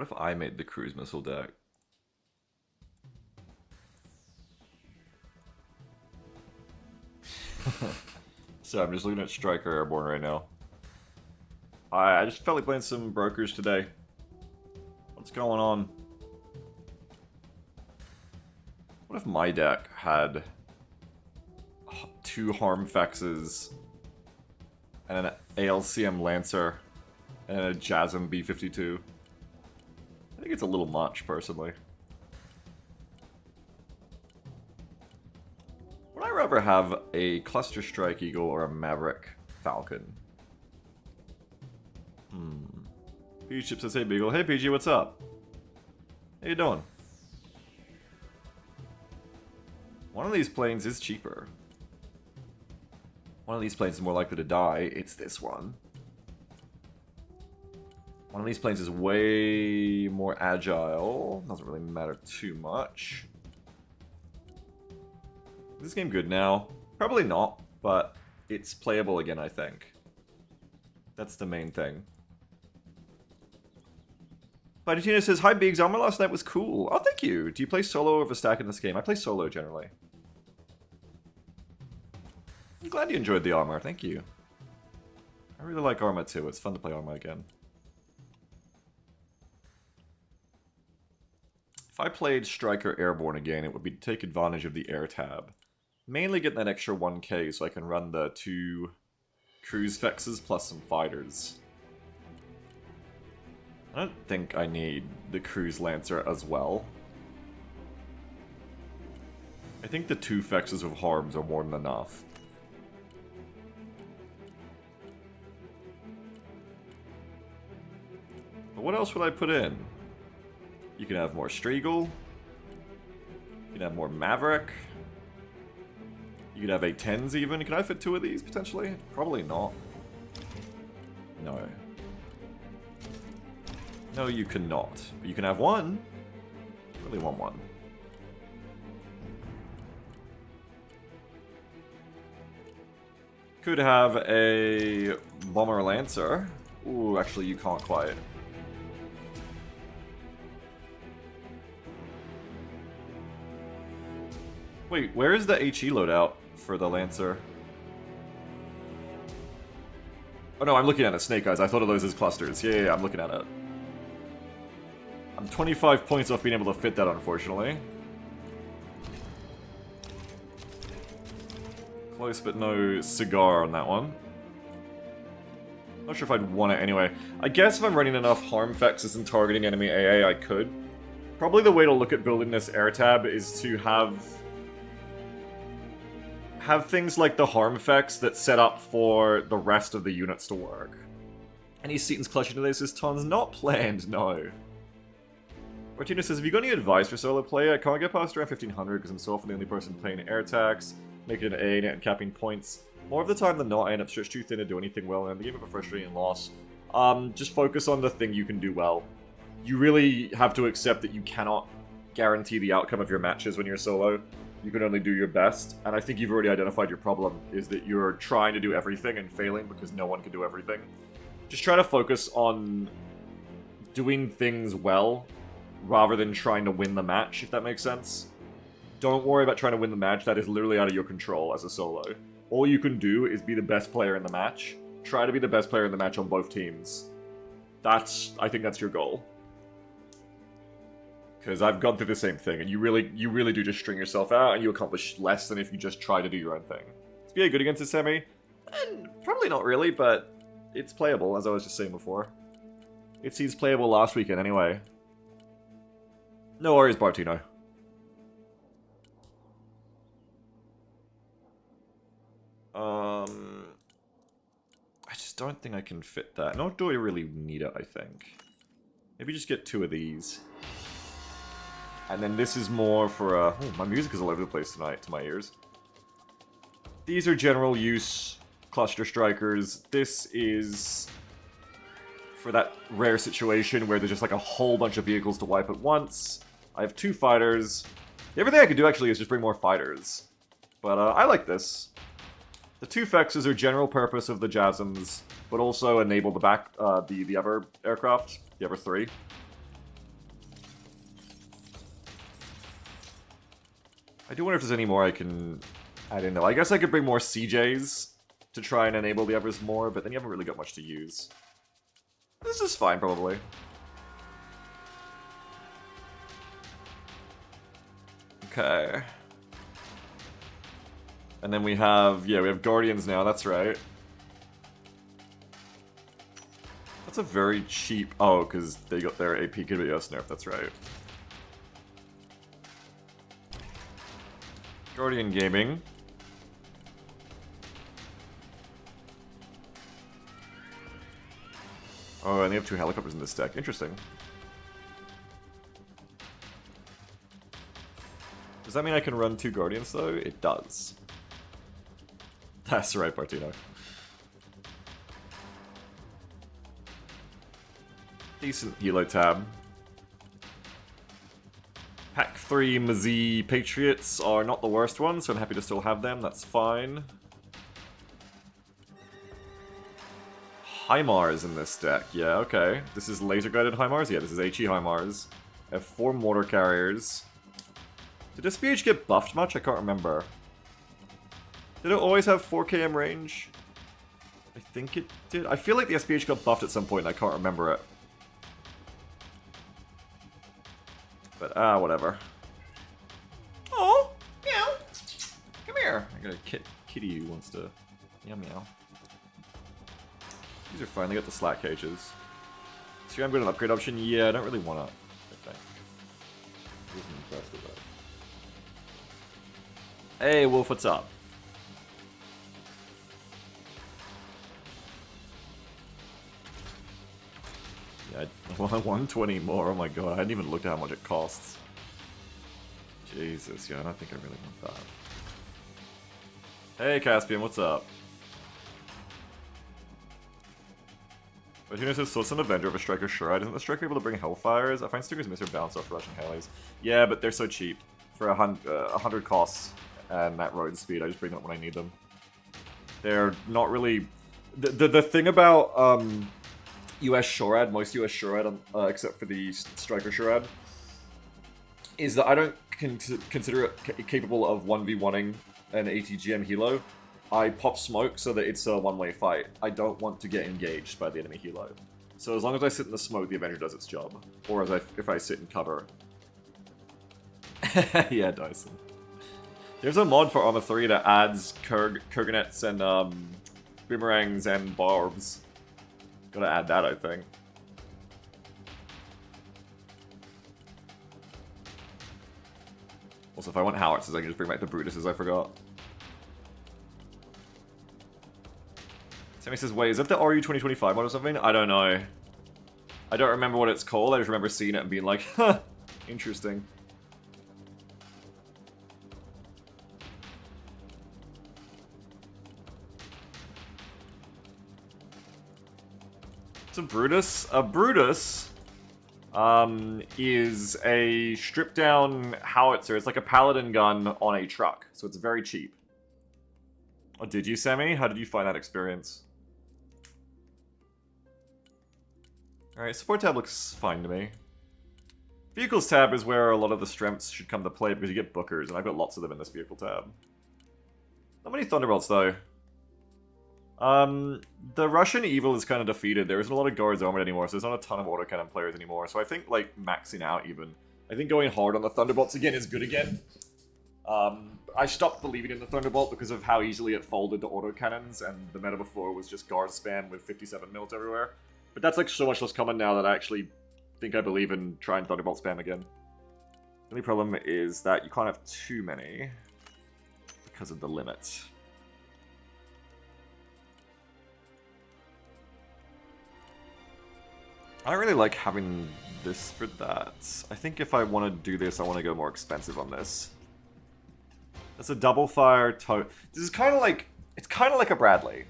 What if I made the cruise missile deck? So I'm just looking at Striker Airborne right now. I just felt like playing some brokers today. What's going on? What if my deck had 2 Harmfexes and an ALCM Lancer and a JASM B-52? I think it's a little much, personally. Would I rather have a Cluster Strike Eagle or a Maverick Falcon? PG Chip says, hey Beagle. Hey PG, what's up? How you doing? One of these planes is cheaper. One of these planes is more likely to die. It's this one. One of these planes is way more agile. Doesn't really matter too much. Is this game good now? Probably not, but it's playable again, I think. That's the main thing. Fightina says, hi Biggs, armor last night was cool. Oh, thank you. Do you play solo or have a stack in this game? I play solo, generally. I'm glad you enjoyed the armor, thank you. I really like armor too, it's fun to play armor again. If I played Striker Airborne again, it would be to take advantage of the air tab. Mainly get that extra 1k so I can run the 2 cruise fexes plus some fighters. I don't think I need the Cruise Lancer as well. I think the 2 fexes of harms are more than enough. But what else would I put in? You can have more Striegel. You can have more Maverick. You could have a 10s even. Can I fit 2 of these, potentially? Probably not. No. No, you cannot. But you can have 1. Really want 1. Could have a Bomber Lancer. Ooh, actually you can't quite. Wait, where is the HE loadout for the Lancer? Oh no, I'm looking at it, Snake Eyes. I thought of those as clusters. Yeah, I'm looking at it. I'm 25 points off being able to fit that, unfortunately. Close, but no cigar on that one. Not sure if I'd want it anyway. I guess if I'm running enough Harmfexes and targeting enemy AA, I could. Probably the way to look at building this air tab is to have things like the Harmfex that set up for the rest of the units to work. Any Seaton's clutching to this is tons not planned, no. Martina says, have you got any advice for solo play? I can't get past around 1500 because I'm so often the only person playing air attacks, making an A and capping points. More of the time than not, I end up stretched too thin to do anything well, and the game of a frustrating loss. Just focus on the thing you can do well. You really have to accept that you cannot guarantee the outcome of your matches when you're solo. You can only do your best, and I think you've already identified your problem, is that you're trying to do everything and failing because no one can do everything. Just try to focus on doing things well, rather than trying to win the match, if that makes sense. Don't worry about trying to win the match, that is literally out of your control as a solo. All you can do is be the best player in the match. Try to be the best player in the match on both teams. I think that's your goal. Because I've gone through the same thing, and you really do just string yourself out, and you accomplish less than if you just try to do your own thing. Is BA good against a semi? Probably not really, but it's playable, as I was just saying before. It seems playable last weekend anyway. No worries, Bartino. I just don't think I can fit that. Nor do I really need it, I think. Maybe just get 2 of these. And then this is more for oh, my music is all over the place tonight, to my ears. These are general use cluster strikers. This is for that rare situation where there's just like a whole bunch of vehicles to wipe at once. I have 2 fighters. Everything I could do actually is just bring more fighters. But I like this. The 2 fexes are general purpose of the JASMs, but also enable the other aircraft, the other 3. I do wonder if there's any more I can add in though. I guess I could bring more CJs to try and enable the others more, but then you haven't really got much to use. This is fine, probably. Okay. And then we have, yeah, we have Guardians now, that's right. That's a very cheap, oh, because they got their AP KBS nerf, that's right. Guardian Gaming. Oh, and they have 2 helicopters in this deck. Interesting. Does that mean I can run 2 Guardians, though? It does. That's right, Partino. Decent Helo tab. Pack 3 Mazie Patriots are not the worst ones, so I'm happy to still have them. That's fine. HIMARS in this deck. Yeah, okay. This is laser-guided HIMARS? Yeah, this is HE HIMARS. I have 4 mortar carriers. Did SPH get buffed much? I can't remember. Did it always have 4 km range? I think it did. I feel like the SPH got buffed at some point and I can't remember it. But, whatever. Oh, meow. Come here. I got a kitty who wants to meow meow. These are fine, they got the slack cages. So I'm going to an upgrade option? Yeah, I don't really want to, I think. I wasn't impressed with that. Hey, Wolf, what's up? Yeah, 120 more, oh my god, I hadn't even looked at how much it costs. Jesus, yeah, I don't think I really want that. Hey, Caspian, what's up? But who knows, there's still some Avenger of a Striker Shroud. Isn't the Striker able to bring Hellfires? I find Stingers miss their bounce off Russian Helis. Yeah, but they're so cheap. For 100 costs and that road speed, I just bring them when I need them. They're not really... The thing about US Shorad, most US Shorad, except for the Striker Shroud, is that I don't consider it capable of 1v1ing an ATGM Helo. I pop smoke so that it's a one-way fight. I don't want to get engaged by the enemy Helo. So as long as I sit in the smoke, the Avenger does its job. Or if I sit in cover. Yeah, Dyson. There's a mod for Arma 3 that adds Kurganets and boomerangs and barbs. Gotta add that, I think. Also, if I want howitzers, I can just bring back the Brutuses I forgot. Sammy says, wait, is that the RU 2025 mod or something? I don't know. I don't remember what it's called, I just remember seeing it and being like, huh, interesting. It's a Brutus. A Brutus is a stripped-down howitzer. It's like a paladin gun on a truck, so it's very cheap. Oh, did you, Sammy? How did you find that experience? Alright, support tab looks fine to me. Vehicles tab is where a lot of the strengths should come to play because you get bookers, and I've got lots of them in this vehicle tab. Not many Thunderbolts, though. The Russian Evil is kind of defeated. There isn't a lot of guards armored anymore, so there's not a ton of autocannon players anymore. So I think, like, maxing out even. I think going hard on the Thunderbolts again is good again. I stopped believing in the Thunderbolt because of how easily it folded to autocannons, and the meta before was just guard spam with 57 mils everywhere. But that's like so much less common now that I actually think I believe in trying Thunderbolt spam again. The only problem is that you can't have too many because of the limit. I don't really like having this for that. I think if I want to do this, I want to go more expensive on this. That's a double fire This is kind of like... It's kind of like a Bradley.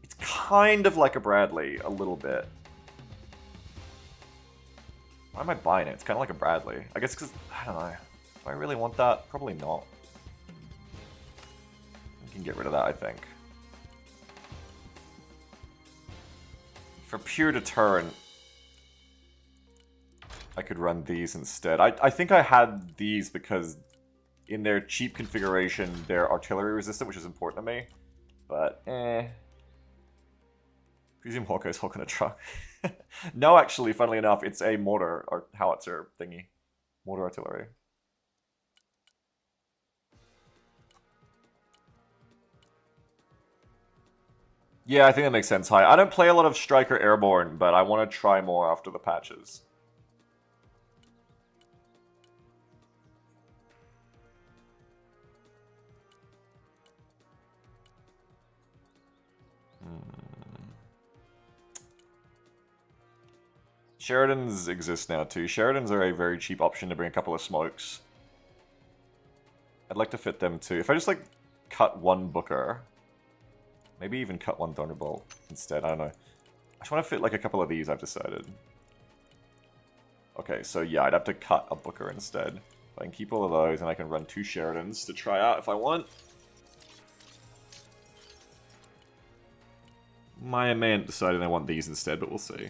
It's kind of like a Bradley, a little bit. Why am I buying it? It's kind of like a Bradley. I guess because... I don't know. Do I really want that? Probably not. I can get rid of that, I think. For pure deterrent, I could run these instead. I think I had these because in their cheap configuration, they're artillery resistant, which is important to me. But, Presume Hawkeye's hawking a truck. No, actually, funnily enough, it's a mortar or howitzer thingy. Mortar artillery. Yeah, I think that makes sense. Hi. I don't play a lot of Striker Airborne, but I want to try more after the patches. Sheridans exist now too. Sheridans are a very cheap option to bring a couple of smokes. I'd like to fit them too. If I just like cut one Booker, maybe even cut one Thunderbolt instead, I don't know. I just want to fit like a couple of these, I've decided. Okay, so yeah, I'd have to cut a Booker instead. I can keep all of those and I can run 2 Sheridans to try out if I want. I may have decided I want these instead, but we'll see.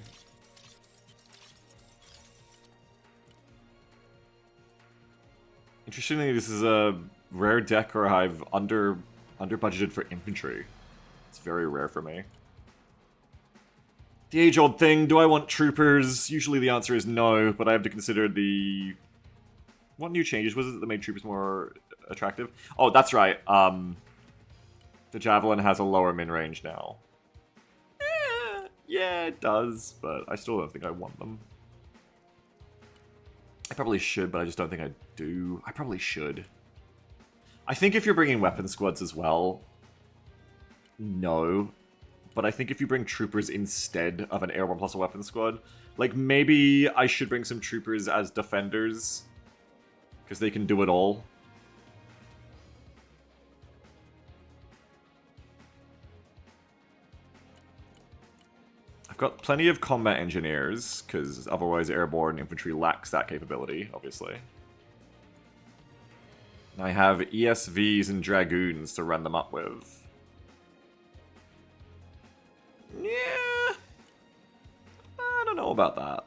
Interestingly, this is a rare deck where I've under budgeted for infantry. It's very rare for me. The age-old thing, do I want troopers? Usually the answer is no, but I have to consider the... What new changes was it that made troopers more attractive? Oh, that's right. The Javelin has a lower min range now. Yeah, it does, but I still don't think I want them. I probably should, but I just don't think I do. I probably should. I think if you're bringing weapon squads as well, no. But I think if you bring troopers instead of an airborne plus a weapon squad, like maybe I should bring some troopers as defenders, because they can do it all. I've got plenty of combat engineers, because otherwise airborne infantry lacks that capability, obviously. I have ESVs and dragoons to run them up with. Yeah, I don't know about that.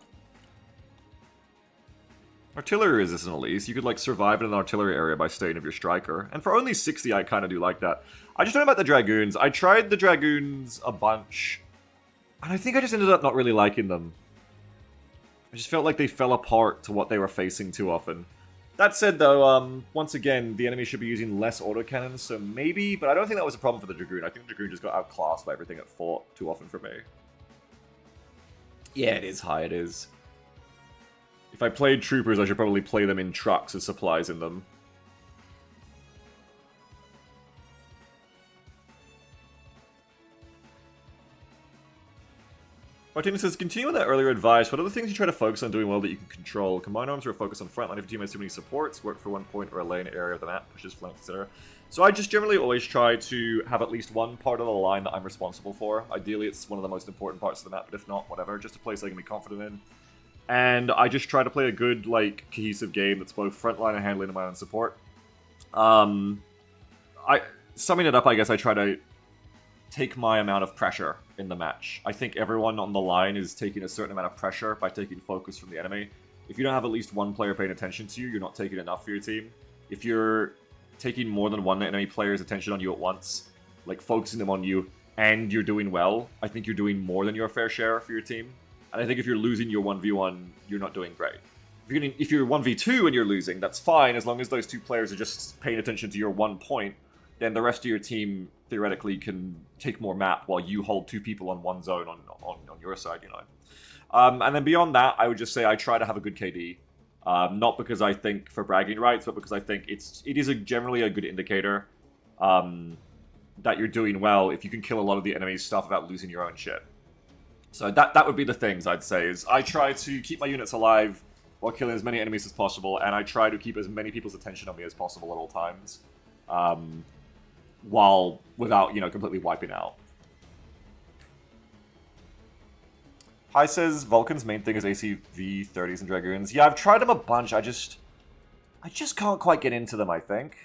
Artillery resistant at least. You could like survive in an artillery area by staying with your striker. And for only 60, I kind of do like that. I just don't know about the dragoons. I tried the dragoons a bunch. And I think I just ended up not really liking them. I just felt like they fell apart to what they were facing too often. That said, though, once again, the enemy should be using less autocannons, so maybe, but I don't think that was a problem for the Dragoon. I think the Dragoon just got outclassed by everything it fought too often for me. Yeah, it is high, it is. If I played Troopers, I should probably play them in trucks with supplies in them. Martinez says, continue with that earlier advice. What are the things you try to focus on doing well that you can control? Combined arms or a focus on frontline if your team has too many supports, work for one point or a lane area of the map, pushes flanks, etc. So I just generally always try to have at least one part of the line that I'm responsible for. Ideally, it's one of the most important parts of the map, but if not, whatever. Just a place I can be confident in. And I just try to play a good, like, cohesive game that's both frontline and handling my own support. Summing it up, I guess I try to take my amount of pressure in the match. I think everyone on the line is taking a certain amount of pressure by taking focus from the enemy. If you don't have at least one player paying attention to you, you're not taking enough for your team. If you're taking more than one enemy player's attention on you at once, like focusing them on you, and you're doing well, I think you're doing more than your fair share for your team. And I think if you're losing your 1v1, you're not doing great. If you're 1v2 and you're losing, that's fine, as long as those two players are just paying attention to your 1 point, then the rest of your team theoretically can take more map while you hold 2 people on 1 zone on your side, you know. And then beyond that, I would just say I try to have a good KD. Not because I think for bragging rights, but because I think it is generally a good indicator that you're doing well if you can kill a lot of the enemy's stuff without losing your own shit. So that would be the things I'd say, is I try to keep my units alive while killing as many enemies as possible, and I try to keep as many people's attention on me as possible at all times. While without, completely wiping out. Hi says Vulcan's main thing is ACV 30s and Dragoons. Yeah, I've tried them a bunch. I just can't quite get into them, I think.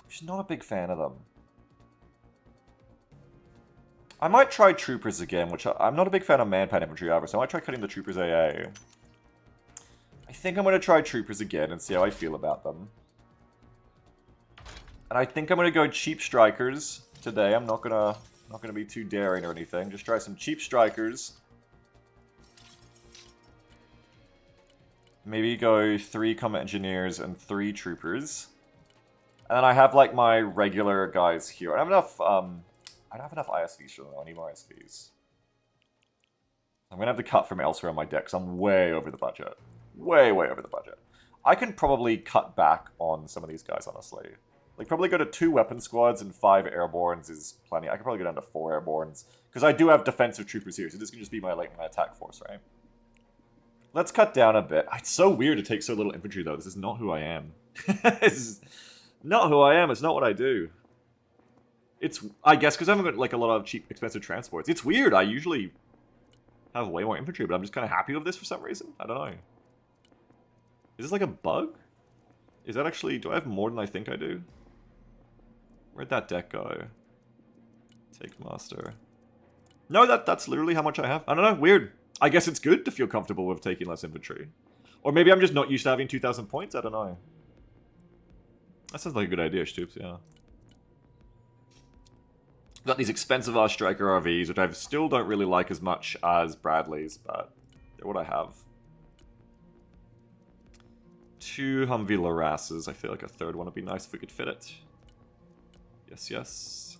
I'm just not a big fan of them. I might try Troopers again, which I'm not a big fan of Manpan Infantry either, so I might try cutting the Troopers AA. I think I'm going to try Troopers again and see how I feel about them. And I think I'm gonna go cheap strikers today. I'm not gonna be too daring or anything. Just try some cheap strikers. Maybe go 3 combat engineers and 3 troopers. And then I have like my regular guys here. I don't have enough I don't have enough ISVs for them. I need more ISVs. I'm gonna have to cut from elsewhere on my deck, because I'm way over the budget. Way over the budget. I can probably cut back on some of these guys, honestly. Like, probably go to 2 weapon squads and 5 airborns is plenty. I could probably go down to 4 airborns, because I do have defensive troopers here, so this can just be my, like, my attack force, right? Let's cut down a bit. It's so weird to take so little infantry, though. This is not who I am. This is not who I am. It's not what I do. It's, I guess, because I haven't got, like, a lot of cheap, expensive transports. It's weird. I usually have way more infantry, but I'm just kind of happy with this for some reason. I don't know. Is this like a bug? Is that actually... Do I have more than I think I do? Where'd that deck go? Take master. No, that's literally how much I have. I don't know. Weird. I guess it's good to feel comfortable with taking less infantry. Or maybe I'm just not used to having 2,000 points. I don't know. That sounds like a good idea, Stoops, yeah. Got these expensive striker RVs, which I still don't really like as much as Bradley's, but they're what I have. 2 Humvee Larasses. I feel like a third one would be nice if we could fit it. Yes, yes.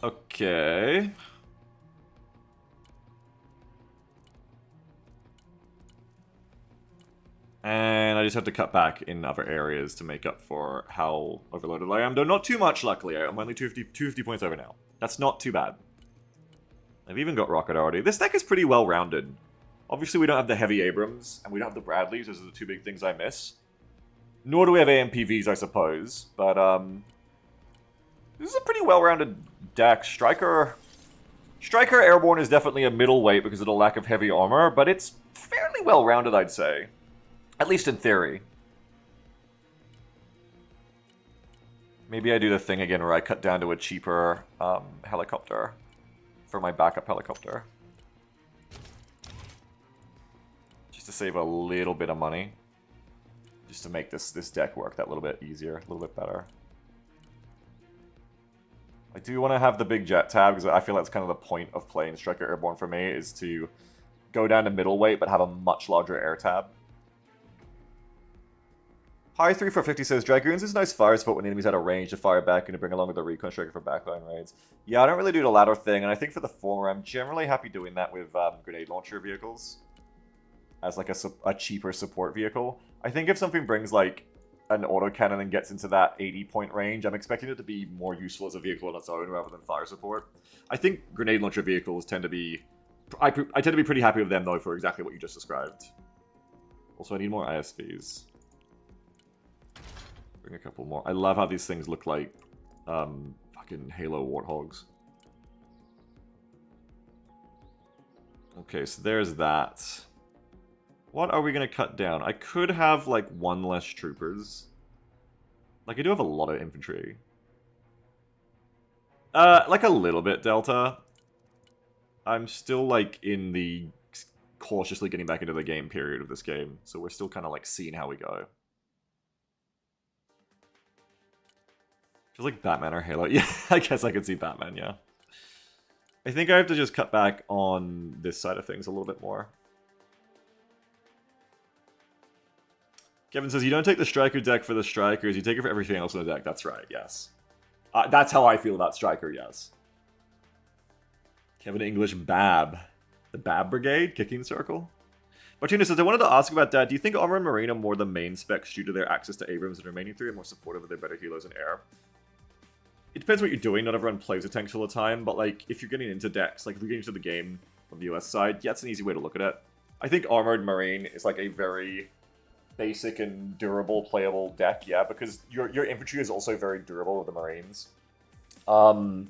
Okay. And I just have to cut back in other areas to make up for how overloaded I am. Though not too much, luckily. I'm only 250 points over now. That's not too bad. I've even got rocket already. This deck is pretty well-rounded. Obviously, we don't have the heavy Abrams, and we don't have the Bradleys. Those are the 2 big things I miss. Nor do we have AMPVs, I suppose. But, this is a pretty well-rounded deck. Striker Airborne is definitely a middleweight because of the lack of heavy armor, but it's fairly well-rounded, I'd say. At least in theory. Maybe I do the thing again where I cut down to a cheaper helicopter for my backup helicopter. Just to save a little bit of money. Just to make this deck work that little bit easier, a little bit better. I do want to have the big jet tab, because I feel that's kind of the point of playing Striker Airborne for me, is to go down to middleweight, but have a much larger air tab. High 3 for 50 says, Dragoons is a nice fire spot when enemies out of range to fire back and to bring along with the recon striker for backline raids. Yeah, I don't really do the latter thing, and I think for the former, I'm generally happy doing that with grenade launcher vehicles. As like a cheaper support vehicle. I think if something brings like an autocannon and gets into that 80-point range, I'm expecting it to be more useful as a vehicle on its own rather than fire support. I think grenade launcher vehicles tend to be... I tend to be pretty happy with them, though, for exactly what you just described. Also, I need more ISVs. Bring a couple more. I love how these things look like fucking Halo Warthogs. Okay, so there's that. What are we going to cut down? I could have, like, 1 less troopers. Like, I do have a lot of infantry. Like, a little bit, Delta. I'm still, like, in the cautiously getting back into the game period of this game. So we're still kind of, like, seeing how we go. Feels like Batman or Halo. Yeah, I guess I could see Batman, yeah. I think I have to just cut back on this side of things a little bit more. Kevin says, you don't take the Striker deck for the Strikers, you take it for everything else in the deck. That's right, yes. That's how I feel about Striker, yes. Kevin English, Bab. The Bab Brigade? Kicking Circle? Martina says, I wanted to ask about that. Do you think Armor and Marine are more the main specs due to their access to Abrams and remaining 3 are more supportive of their better healers in air? It depends what you're doing. Not everyone plays with tanks all the time, but like if you're getting into decks, like if you're getting into the game from the US side, yeah, it's an easy way to look at it. I think Armored Marine is like a very basic and durable playable deck, yeah, because your infantry is also very durable with the Marines. I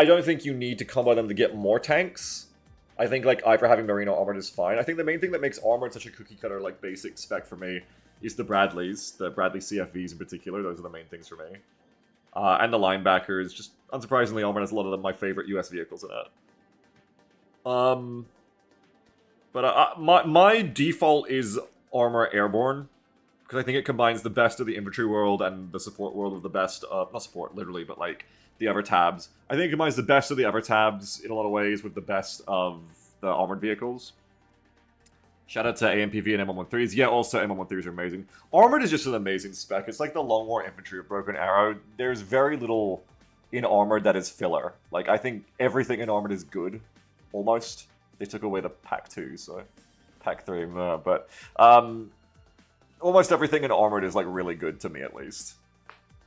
don't think you need to combo them to get more tanks. I think like either having Marine or Armored is fine. I think the main thing that makes Armored such a cookie cutter like basic spec for me is the Bradleys, the Bradley CFVs in particular. Those are the main things for me. And the linebackers, just unsurprisingly, Armored has a lot of my favorite US vehicles in it. But my default is Armor Airborne, because I think it combines the best of the infantry world and the support world of the best of, not support literally, but like the other tabs. I think it combines the best of the other tabs in a lot of ways with the best of the armored vehicles. Shout out to AMPV and M113s. Yeah, also M113s are amazing. Armored is just an amazing spec. It's like the Long War Infantry of Broken Arrow. There's very little in Armored that is filler. Like, I think everything in Armored is good, almost. They took away the Pack 2, so Pack 3, but almost everything in Armored is like really good to me, at least.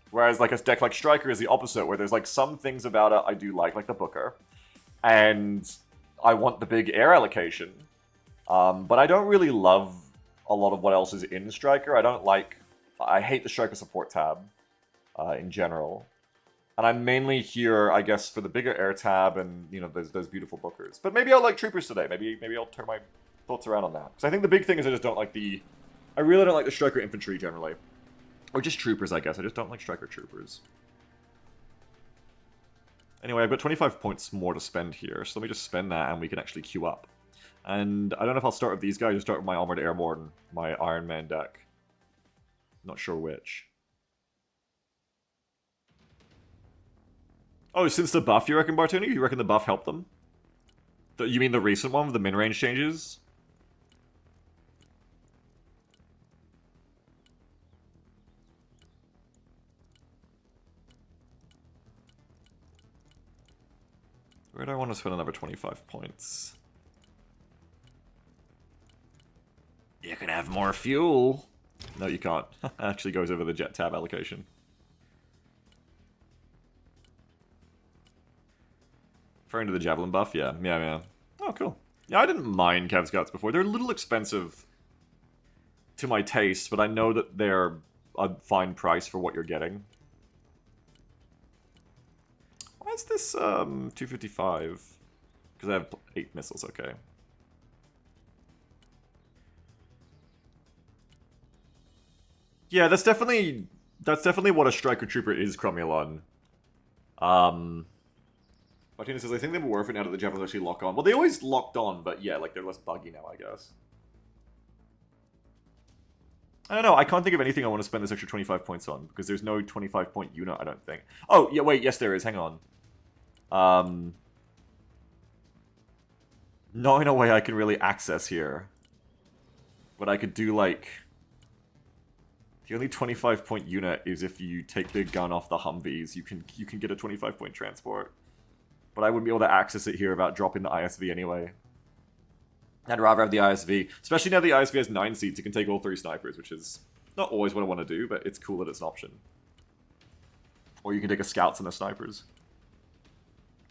Whereas like a deck like Striker is the opposite, where there's like some things about it I do like the Booker, and I want the big air allocation. But I don't really love a lot of what else is in Striker. I hate the Striker support tab in general. And I'm mainly here, I guess, for the bigger air tab and, you know, those beautiful Bookers. But maybe I'll like Troopers today. Maybe I'll turn my thoughts around on that. Because I think the big thing is I really don't like the Striker infantry generally. Or just Troopers, I guess. I just don't like Striker Troopers. Anyway, I've got 25 points more to spend here. So let me just spend that and we can actually queue up. And I don't know if I'll start with these guys or start with my Armored Airborne, my Iron Man deck. Not sure which. Oh, since the buff, you reckon, Bartuni? You reckon the buff helped them? You mean the recent one with the min-range changes? Where do I want to spend another 25 points? You can have more fuel. No, you can't. Actually goes over the jet tab allocation. Referring to the Javelin buff? Yeah. Oh, cool. Yeah, I didn't mind Cav Scouts before. They're a little expensive to my taste, but I know that they're a fine price for what you're getting. Why is this 255? Because I have 8 missiles, okay. Yeah, that's definitely what a Striker Trooper is, Cromulon. Martina says, I think they were worth it now that the Javelins actually lock on. Well, they always locked on, but yeah, like, they're less buggy now, I guess. I don't know, I can't think of anything I want to spend this extra 25 points on, because there's no 25-point unit, I don't think. Oh, yeah, wait, yes there is, hang on. Not in a way I can really access here. But I could do, like... The only 25-point unit is if you take the gun off the Humvees, you can get a 25-point transport. But I wouldn't be able to access it here without dropping the ISV anyway. I'd rather have the ISV. Especially now the ISV has 9 seats, it can take all 3 snipers, which is not always what I want to do, but it's cool that it's an option. Or you can take a scouts and the snipers.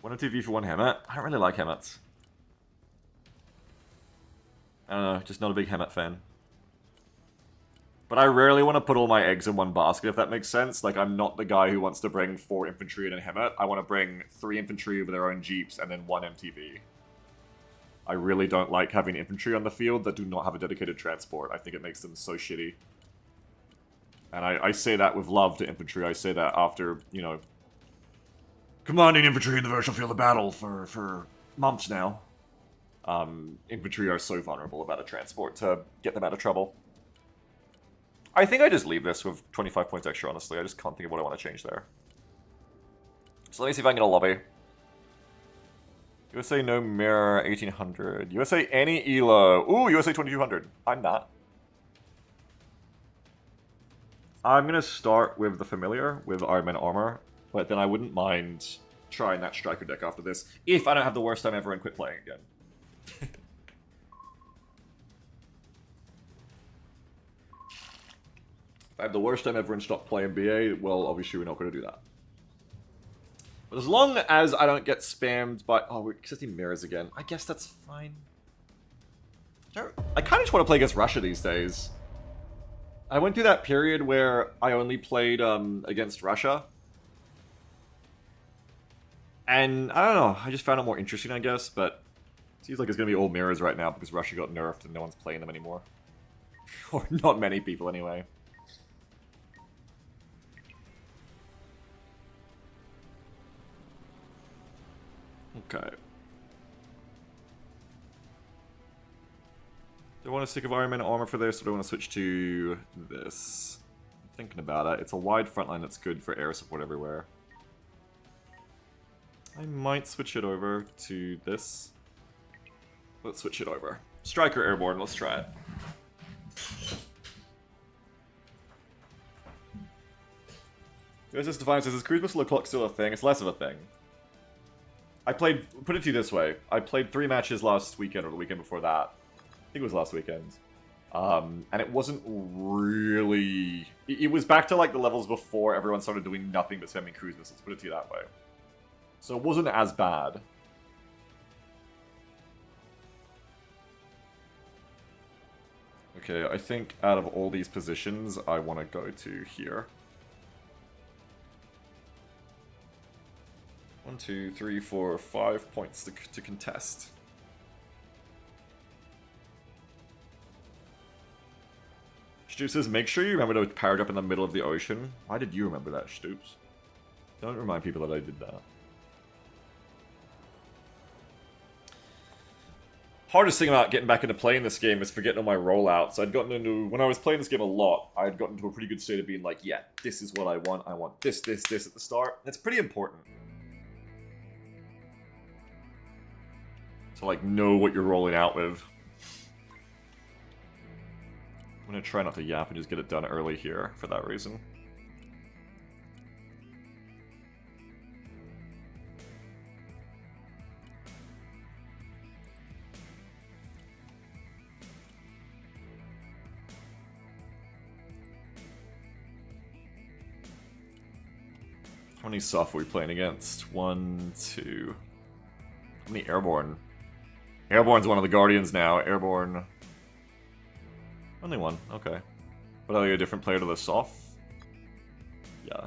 102V for 1 Hemet? I don't really like Hemets. I don't know, just not a big Hemet fan. But I rarely want to put all my eggs in one basket, if that makes sense. Like, I'm not the guy who wants to bring 4 infantry and a Hemet. I want to bring 3 infantry with their own jeeps and then 1 MTV. I really don't like having infantry on the field that do not have a dedicated transport. I think it makes them so shitty. And I say that with love to infantry. I say that after, you know, commanding infantry in the virtual field of battle for months now. Infantry are so vulnerable about a transport to get them out of trouble. I think I just leave this with 25 points extra, honestly. I just can't think of what I want to change there. So let me see if I can get a lobby. USA no mirror 1800. USA any ELO. Ooh, USA 2200. I'm not. I'm going to start with the familiar, with Iron Man armor. But then I wouldn't mind trying that Striker deck after this, if I don't have the worst time ever and quit playing again. If I have the worst time ever and stop playing BA, well, obviously we're not going to do that. But as long as I don't get spammed by... Oh, we're accepting mirrors again. I guess that's fine. I kind of just want to play against Russia these days. I went through that period where I only played against Russia. And, I don't know, I just found it more interesting, I guess, but... It seems like it's going to be all mirrors right now because Russia got nerfed and no one's playing them anymore. Or not many people, anyway. Okay. Do I want to stick of Iron Man armor for this, or do I want to switch to this? I'm thinking about it. It's a wide front line that's good for air support everywhere. I might switch it over to this. Let's switch it over. Striker Airborne, let's try it. This Defiance says, is Cruise Missile O'Clock still a thing? It's less of a thing. I played, put it to you this way, I played 3 matches last weekend or the weekend before that. I think it was last weekend. And it wasn't really... It was back to like the levels before everyone started doing nothing but spamming cruise missiles, put it to you that way. So it wasn't as bad. Okay, I think out of all these positions, I want to go to here. 1, 2, 3, 4, 5 points to contest. Stoops says, make sure you remember to power up in the middle of the ocean. Why did you remember that, Stoops? Don't remind people that I did that. Hardest thing about getting back into playing this game is forgetting all my rollouts. I'd gotten into, when I was playing this game a lot, I'd gotten into a pretty good state of being like, yeah, this is what I want. I want this, this, this at the start. It's pretty important. To like know what you're rolling out with. I'm gonna try not to yap and just get it done early here for that reason. How many soft are we playing against? 1, 2. How many Airborne? Airborne's one of the Guardians now. Airborne. Only one. Okay. But are they a different player to the soft? Yeah.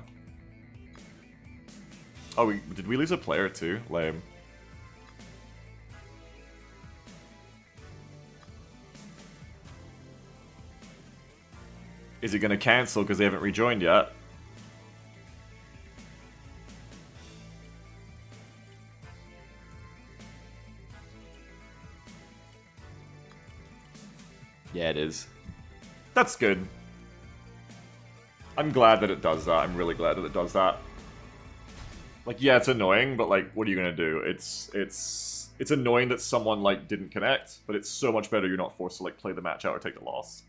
Oh, did we lose a player too? Lame. Is it going to cancel because they haven't rejoined yet? Yeah, it is. That's good. I'm glad that it does that. I'm really glad that it does that. Like, yeah, it's annoying, but like, what are you gonna do? It's annoying that someone like didn't connect, but it's so much better you're not forced to like play the match out or take the loss.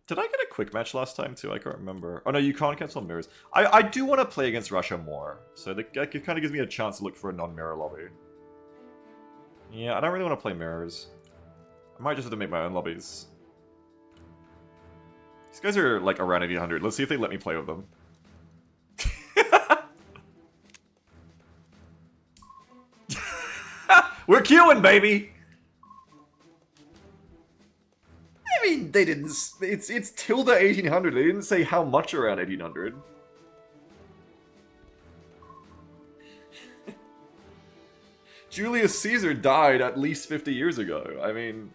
Did I get a quick match last time too? I can't remember. Oh no, you can't cancel mirrors. I do want to play against Russia more, so it kind of gives me a chance to look for a non-mirror lobby. Yeah, I don't really want to play mirrors. I might just have to make my own lobbies. These guys are like around 800. Let's see if they let me play with them. We're queuing, baby! I mean, they didn't... It's tilde 1800. They didn't say how much around 1800. Julius Caesar died at least 50 years ago. I mean,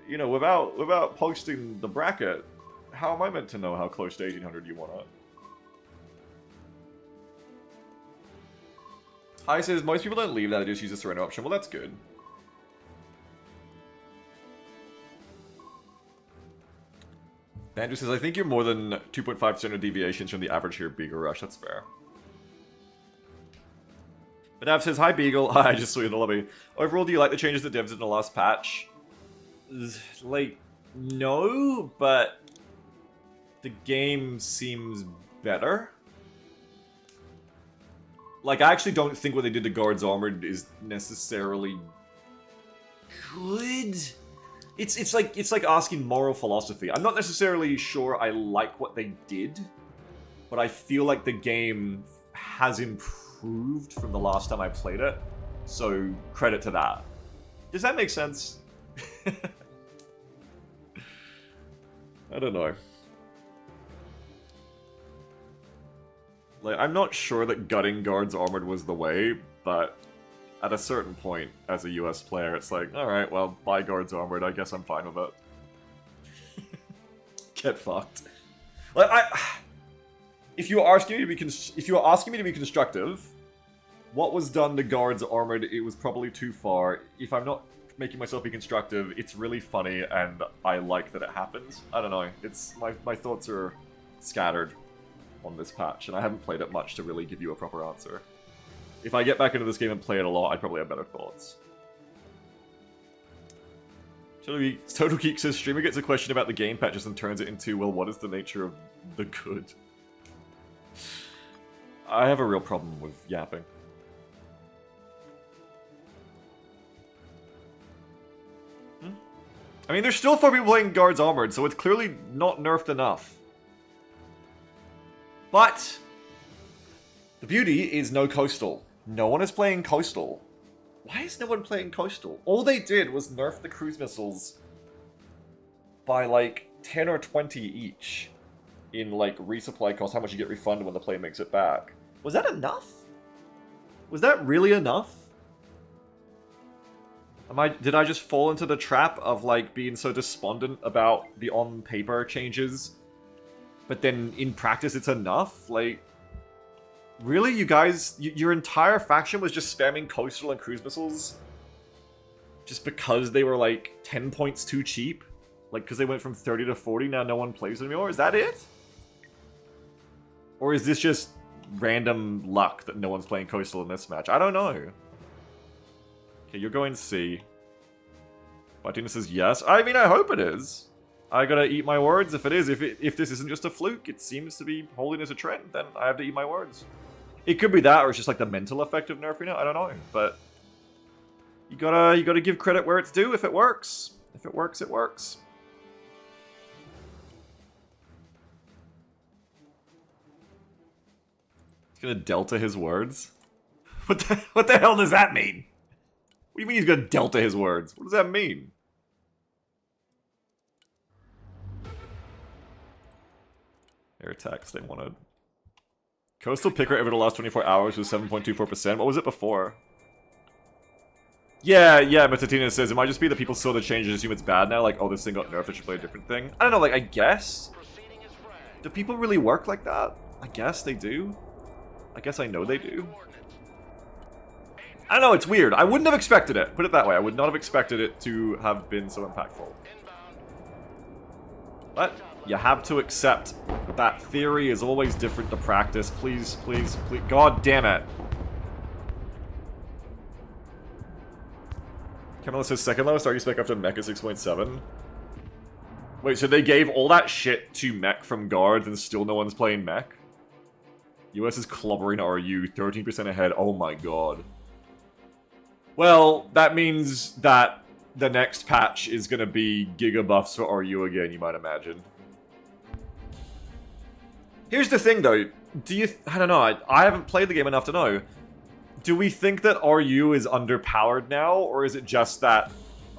you know, without posting the bracket, how am I meant to know how close to 1800 you want it? Hi says, most people don't leave that, they just use the surrender option. Well, that's good. Andrew says, I think you're more than 2.5 standard deviations from the average here, Beagle Rush. That's fair. But Av says, hi Beagle. I just saw you in the lobby. Overall, do you like the changes that devs did in the last patch? Like, no, but the game seems better. Like, I actually don't think what they did to Guards Armored is necessarily good. It's like asking moral philosophy. I'm not necessarily sure I like what they did, but I feel like the game has improved from the last time I played it. So credit to that. Does that make sense? I don't know. Like, I'm not sure that gutting Guards Armored was the way, but at a certain point, as a US player, it's like, alright, well, buy Guards Armored, I guess I'm fine with it. Get fucked. Like, if you were asking me to be constructive, what was done to guards armored, it was probably too far. If I'm not making myself be constructive, it's really funny and I like that it happens. I don't know. It's my thoughts are scattered on this patch, and I haven't played it much to really give you a proper answer. If I get back into this game and play it a lot, I'd probably have better thoughts. Total Geek says, streamer gets a question about the game patches and turns it into, well, what is the nature of the good? I have a real problem with yapping. I mean, there's still 4 people playing Guards Armored, so it's clearly not nerfed enough. But the beauty is no Coastal. No one is playing Coastal. Why is no one playing Coastal? All they did was nerf the cruise missiles by like 10 or 20 each in like resupply cost, how much you get refunded when the plane makes it back. Was that enough? Was that really enough? Did I just fall into the trap of like being so despondent about the on paper changes, but then in practice it's enough? Like, really, you guys, your entire faction was just spamming Coastal and cruise missiles just because they were like 10 points too cheap? Like, because they went from 30 to 40, now no one plays them anymore? Is that it? Or is this just random luck that no one's playing Coastal in this match? I don't know. Okay, you're going C. Martina says yes. I mean, I hope it is. I gotta eat my words if it is. If this isn't just a fluke, it seems to be holding as a trend, then I have to eat my words. It could be that, or it's just like the mental effect of nerfing it. I don't know, but you gotta give credit where it's due. If it works, it works. He's gonna delta his words. What the hell does that mean? What do you mean he's gonna delta his words? What does that mean? Air attacks they wanted. Coastal pick rate over the last 24 hours was 7.24%. What was it before? Yeah, Metatina says, it might just be that people saw the change and assume it's bad now, like, oh, this thing got nerfed, I should play a different thing. I don't know, like, I guess? Do people really work like that? I guess they do. I guess I know they do. I don't know, it's weird. I wouldn't have expected it. Put it that way, I would not have expected it to have been so impactful. But you have to accept that theory is always different to practice. Please. God damn it. Camilla says second lowest argue spec after mech is 6.7. Wait, so they gave all that shit to mech from guards and still no one's playing mech? US is clobbering RU, 13% ahead. Oh my god. Well, that means that the next patch is gonna be giga buffs for RU again, you might imagine. Here's the thing though, I don't know, I haven't played the game enough to know. Do we think that RU is underpowered now, or is it just that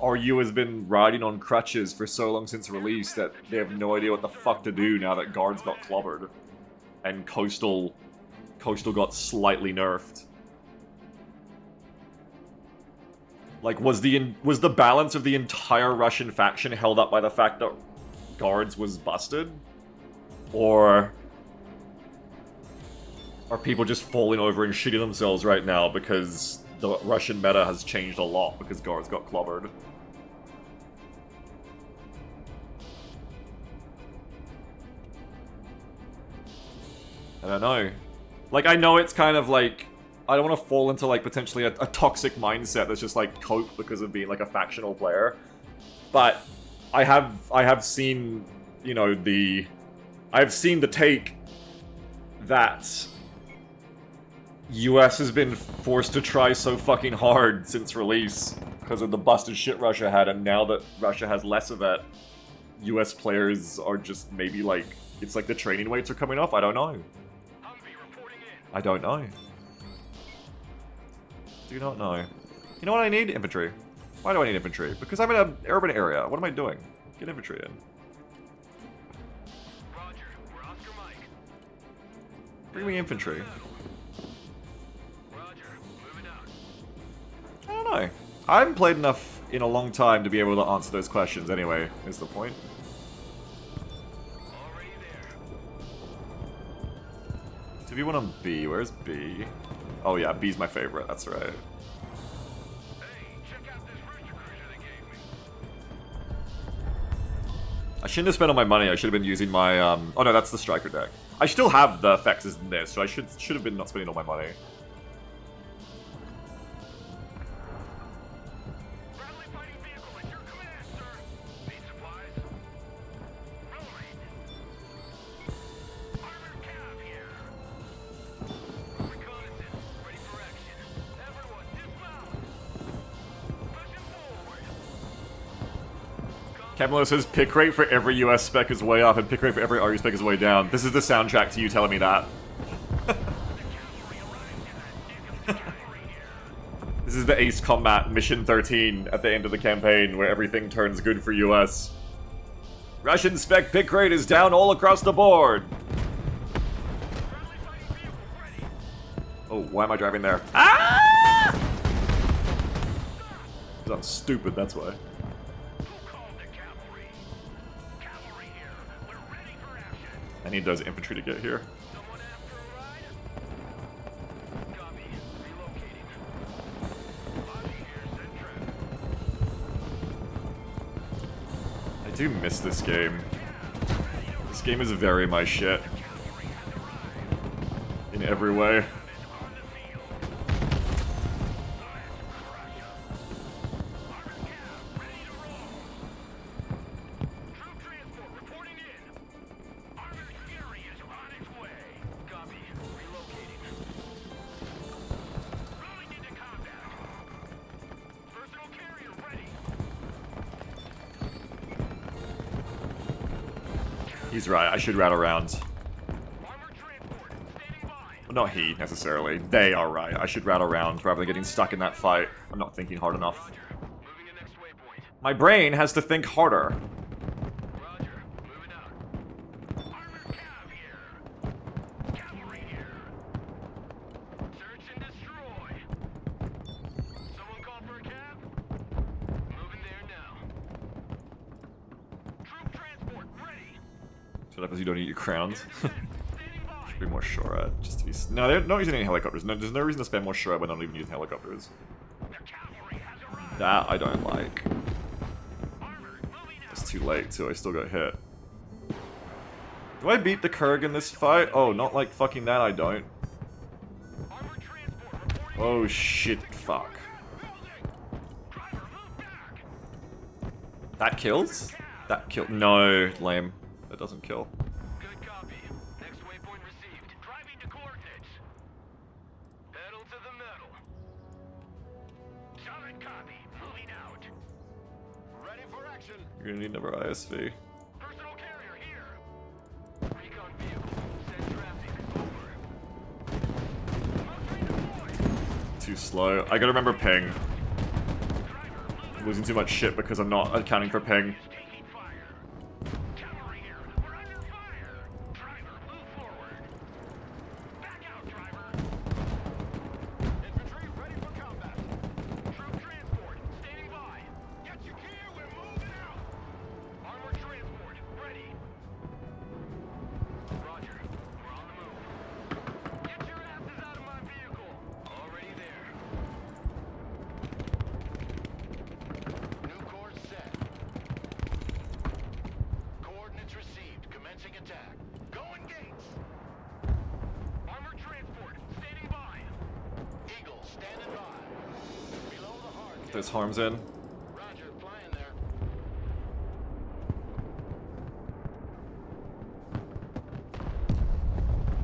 RU has been riding on crutches for so long since release that they have no idea what the fuck to do now that guards got clobbered and Coastal got slightly nerfed? Like, was the balance of the entire Russian faction held up by the fact that guards was busted? Or are people just falling over and shitting themselves right now because the Russian meta has changed a lot because guards got clobbered? I don't know. Like, I know it's kind of like, I don't want to fall into like potentially a toxic mindset that's just like cope because of being like a factional player, but I have seen, you know, I've seen the take that US has been forced to try so fucking hard since release because of the busted shit Russia had, and now that Russia has less of it, US players are just maybe like, it's like the training weights are coming off. I don't know. I don't know. Do not know. You know what I need? Infantry. Why do I need infantry? Because I'm in an urban area. What am I doing? Get infantry in. Roger. We're Oscar Mike. Bring me infantry. Roger. Moving out. I don't know. I haven't played enough in a long time to be able to answer those questions anyway, is the point. Already there. 2v1 on B. Where's B? Oh yeah, B's my favorite. That's right. Hey, check out this Rooster Cruiser they gave me. I shouldn't have spent all my money. I should have been using my, oh no, that's the Striker deck. I still have the effects in this, so I should have been not spending all my money. Bradley fighting vehicle at your command, sir. Need supplies? Rolling. Armored cab here. Reconnaissance, ready for action. Everyone, dismount. Pushing forward. Camilo says pick rate for every US spec is way up and pick rate for every RU spec is way down. This is the soundtrack to you telling me that. This is the Ace Combat Mission 13 at the end of the campaign where everything turns good for US. Russian spec pick rate is down all across the board. Oh, why am I driving there? Ah! Because I'm stupid, that's why. I need those infantry to get here. Someone after a ride? Copy. Relocating. Bobby here, send traffic. I do miss this game. This game is very my shit. In every way. Troop transport reporting in. Armored Fury is on its way. Copy. Relocating. Rolling into combat. Personal carrier ready. He's right, I should rat around. Armored transport standing by. Well, not he, necessarily. They are right. I should rat around rather than getting stuck in that fight. I'm not thinking hard enough. Moving to next waypoint. My brain has to think harder. Roger. Moving out. Armored cab here. Cavalry here. Search and destroy. Someone call for a cab? Moving there now. Troop transport ready. Shut up as you don't eat your crowns. Standing by. Be more Shorad, just to be... No, they're not using any helicopters. No, there's no reason to spend more Shorad when not even using helicopters. The cavalry has arrived. That I don't like. Armored moving out. It's too late, too. I still got hit. Do I beat the Kurg in this fight? Oh, not like fucking that I don't. Armored transport reporting. Oh shit, fuck. Building. Driver, move back. That kills? That kill? No, lame. That doesn't kill. Good copy. Next waypoint received. Driving to coordinates. Pedal to the metal. Solid copy. Moving out. Ready for action. You're gonna need another ISV. Personal carrier here. Recon vehicle. Send traffic. Over. Smoke deployed. Too slow. I gotta remember ping. Driver, I'm losing too much shit because I'm not accounting for ping. taking fire. Cavalry here. We're under fire. Driver, move forward. Back out, driver. Infantry ready for combat. Troop transport standing by. Get your gear, we're moving out. Armored transport ready. Roger, we're on the move. Get your asses out of my vehicle. Already there. New course set. Coordinates received. Commencing attack. Going gates. Armored transport standing by. Eagle standing by. Below the hard. There's harms in. Roger, flying there.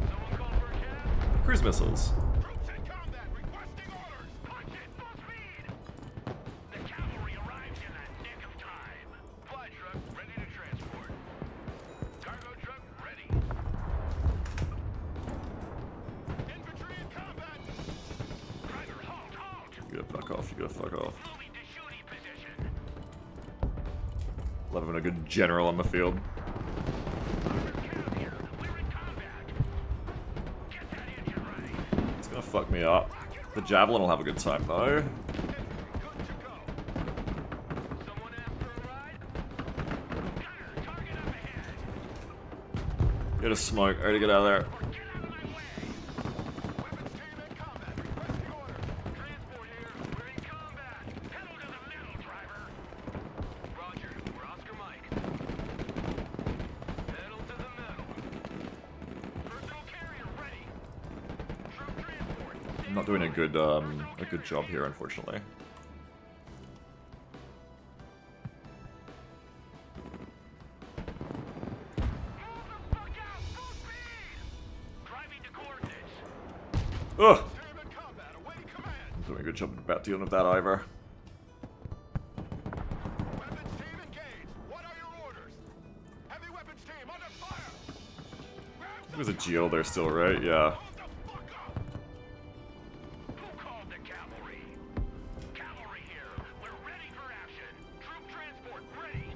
Someone call for a cab? Cruise missiles. Troops in combat requesting orders. Punch it, full speed. The cavalry arrived in the nick of time. Fly truck ready to transport. Cargo truck ready. Infantry in combat. Driver, halt, halt. You gotta fuck off, you gotta fuck off. Moving to shooting position. Love having a good general on the field. Armored cab here. We're in combat. Get that engine ready. It's gonna fuck me up. The Javelin will have a good time though. Good to go. Someone after a ride? Gunner, target up ahead. Get a smoke, I gotta get out of there. Get out of my way. I'm not doing a good job here, unfortunately. Ugh! I'm doing a good job about dealing with that either. Weapons team engaged. What are your orders? Heavy weapons team under fire. There's a Geo there still, right? Yeah. Who called the cavalry? Cavalry here. We're ready for action. Troop transport ready.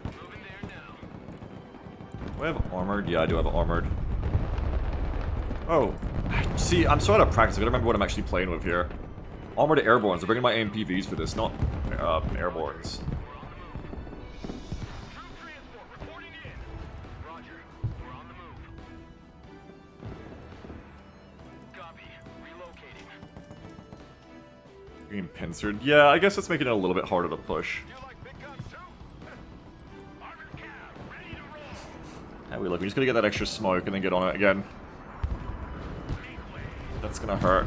Moving there now. Do I have armored? Yeah, I do have armored. Oh. See, I'm so out of practice. I gotta remember what I'm actually playing with here. Armored airbornes. I'm bringing my AMPVs for this, not airbornes. Troop transport reporting in. Roger. We're on the move. Copy. Relocating. Being pincered. Yeah, I guess that's making it a little bit harder to push. You like big guns too? Armored cab, ready to roll. How we look? We're just gonna get that extra smoke and then get on it again. That's gonna hurt.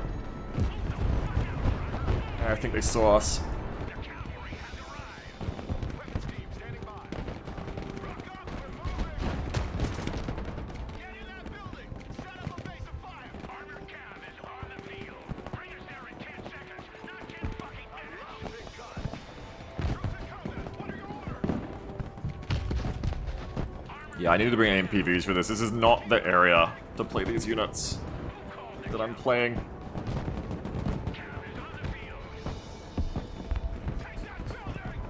I think they saw us. The cavalry has arrived. Weapons team standing by. Rook up, we're moving. Get in that building. Set up a base of fire. Armored cab is on the field. Bring us there in 10 seconds, not 10 fucking minutes. Big gun. Troops in combat. What are your orders? Yeah, I needed to bring AMPVs for this. This is not the area to play these units that I'm playing.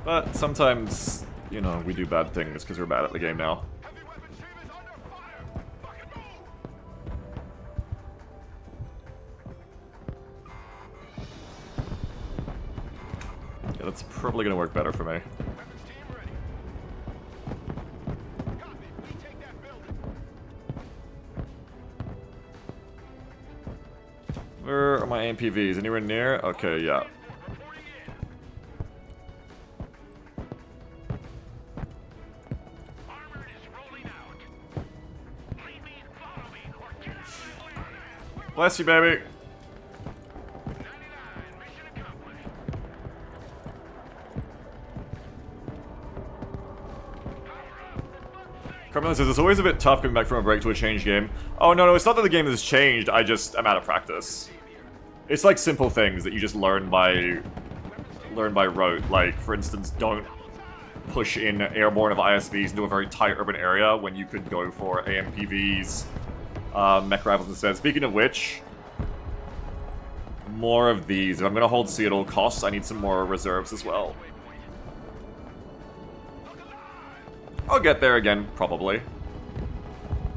But sometimes, you know, we do bad things because we're bad at the game now. Heavy weapons team is under fire. Fucking move. Yeah, that's probably gonna work better for me. Weapons team ready. Copy. We take that building. Where are my AMPVs? Anywhere near? Okay, yeah. Reporting in. Armored is rolling out. Lead me, follow me, or get out of my way. Bless you, baby. 99, mission accomplished. Carmen says, it's always a bit tough coming back from a break to a changed game. Oh, no, it's not that the game has changed, I just am out of practice. It's like simple things that you just learn by rote. Like, for instance, don't push in airborne of ISVs into a very tight urban area when you could go for AMPVs, mech rifles instead. Speaking of which, more of these. If I'm gonna hold C at all costs, I need some more reserves as well. I'll get there again, probably.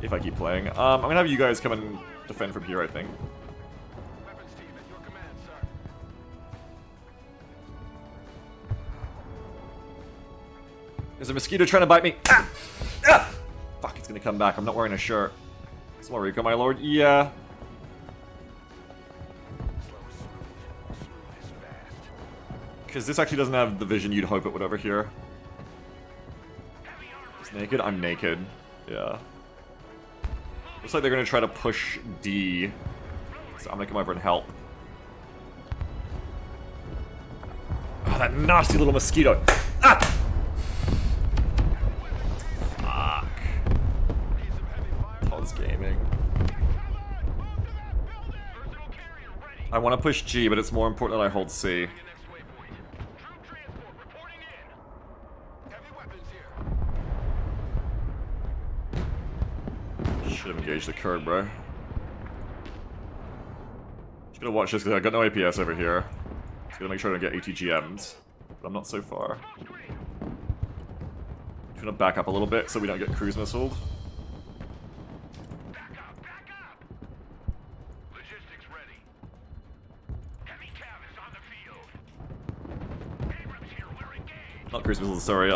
If I keep playing. I'm gonna have you guys come and defend from here, I think. Weapons team at your command, sir. There's a mosquito trying to bite me. Ah! Ah! Fuck, it's gonna come back. I'm not wearing a shirt. Small Rico, my lord. Yeah. Because this actually doesn't have the vision you'd hope it would over here. It's naked? I'm naked. Yeah. Looks like they're gonna try to push D. So I'm gonna come over and help. Oh, that nasty little mosquito. Ah! Todd's gaming. I want to push G, but it's more important that I hold C. Should have engaged the curb, bro. Just gonna watch this because I got no APS over here. Just gonna make sure I don't get ATGMs. But I'm not so far. Just gonna back up a little bit so we don't get cruise missiled. Back up, back up! Logistics ready. Heavy cav is on the field. Abrams here, we're engaged. Not cruise missiles, sorry,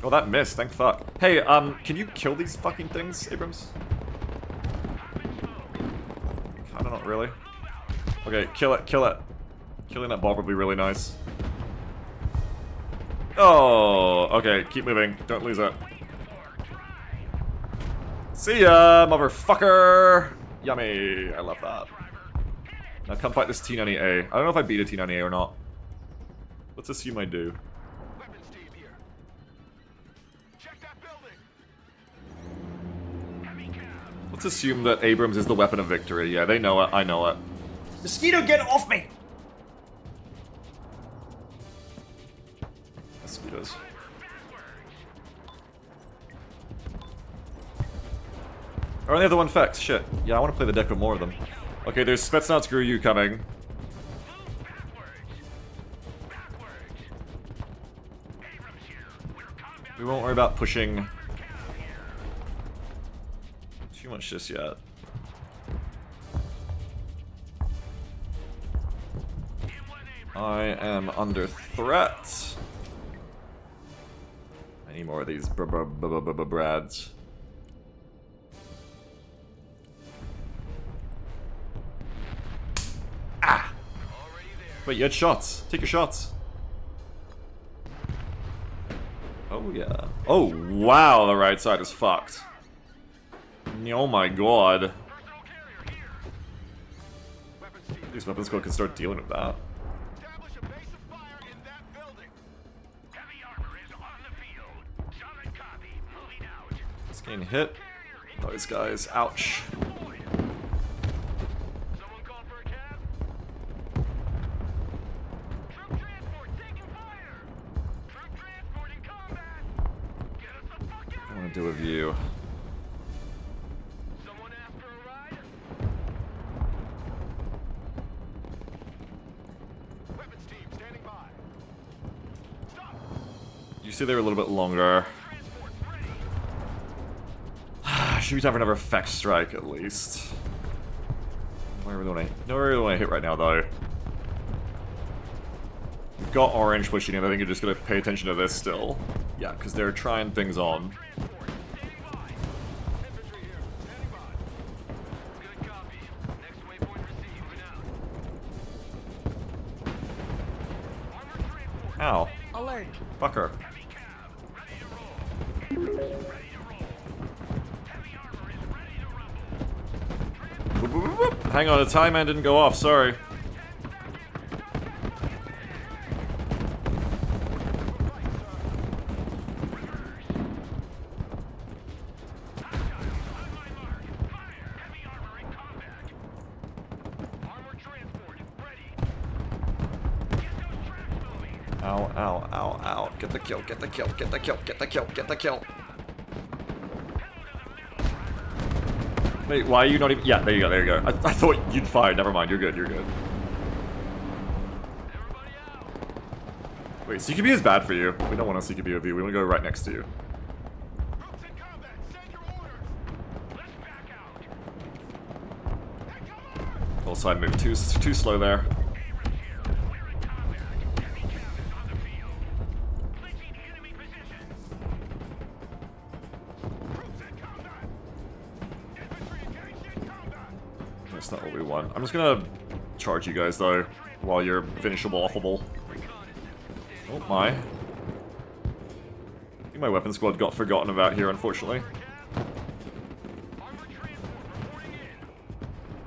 Oh, that missed, thank fuck. Hey, can you kill these fucking things, Abrams? Kinda not really. Okay, kill it, kill it. Killing that bomb would be really nice. Oh, okay, keep moving. Don't lose it. See ya, motherfucker! Yummy, I love that. Now come fight this T-90A. I don't know if I beat a T-90A or not. Let's assume I do. Weapons team here. Check that building. Heavy cab. Let's assume that Abrams is the weapon of victory. Yeah, they know it. I know it. Mosquito, get off me! Mosquitoes. Or only have the one Fex. Shit. Yeah, I want to play the deck with more of them. Okay, there's Spetsnaz Guru coming. We won't worry about pushing too much just yet. I am under threat. I need more of these brads. Ah! Wait, you had shots. Take your shots. Oh yeah. Oh wow, the right side is fucked. Oh my god. At least Weapons Squad can start dealing with that. Establish a base of fire in that building. Heavy armor is on the field. Solid copy. Moving out. It's getting hit. Those guys. Ouch. Someone call for a cab? Troop transport taking fire. Troop transport in combat. Get us the fuck out. I want to do a view. Someone asked for a ride? Weapons team standing by. Stop. You see they're a little bit longer. Transport's ready. Should be time for another effect strike at least. Don't really want to hit right now though. We've got orange pushing in. I think you're just gonna pay attention to this still. Yeah, because they're trying things on. Transport standing by. Infantry here. Standing by. Good copy. Next waypoint received. Moving out. Armor transport. Ow. Alert. Fucker. Heavy cab. Ready to roll. Ready to roll. Heavy armor is ready to rumble. Boop, boop, boop, boop. Hang on, the time man didn't go off, sorry. Ow, ow, ow, ow. Get the kill, get the kill, get the kill, get the kill, get the kill. Wait, why are you not even... Yeah, there you go, there you go. I thought you'd fire. Never mind, you're good, you're good. Wait, CQB is bad for you. We don't want a CQB with you. We want to go right next to you. Groups in combat. Send your orders. Let's back out. Hey, come on. Also, I moved too slow there. Abrams here. We're in combat. Heavy cab is on the field. Clinching enemy position. Groups in combat. Infantry engaged in combat. That's not what we want. I'm just gonna charge you guys, though, while you're finishable offable. Oh my. I think my weapon squad got forgotten about here, unfortunately. Armor transport reporting in.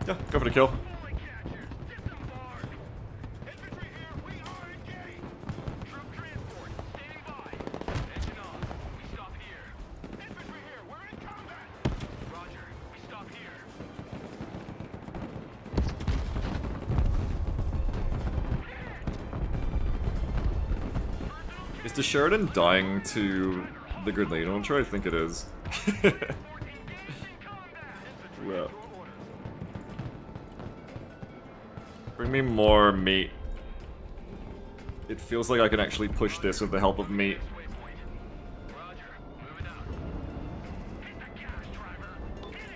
Yeah, go for the kill. Fully captured. System barred. Infantry here. We are engaged. Troop transport standing by. Engine on. We stop here. Infantry here. We're in combat. Roger. We stop here. Is the Sheridan dying to the grenade launcher? I think it is. Well. Bring me more meat. It feels like I can actually push this with the help of meat. Roger. Moving out. Hit the gas, driver.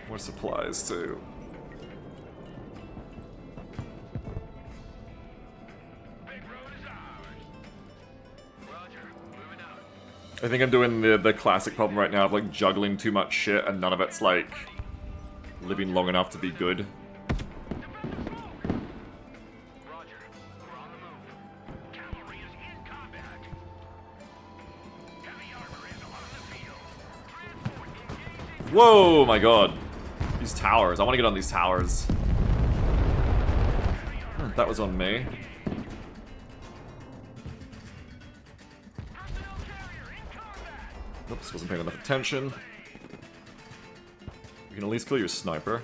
More supplies, too. Big road is ours. Roger. Moving out. I think I'm doing the classic problem right now of, like, juggling too much shit and none of it's, like, living long enough to be good. Roger. We're on the move. Cavalry is in combat. Heavy armor is on the field. Transport engaging. Whoa, my god. These towers. I want to get on these towers. Heavy That was on me. Personnel carrier in combat. Oops, wasn't paying enough attention. You can at least kill your sniper.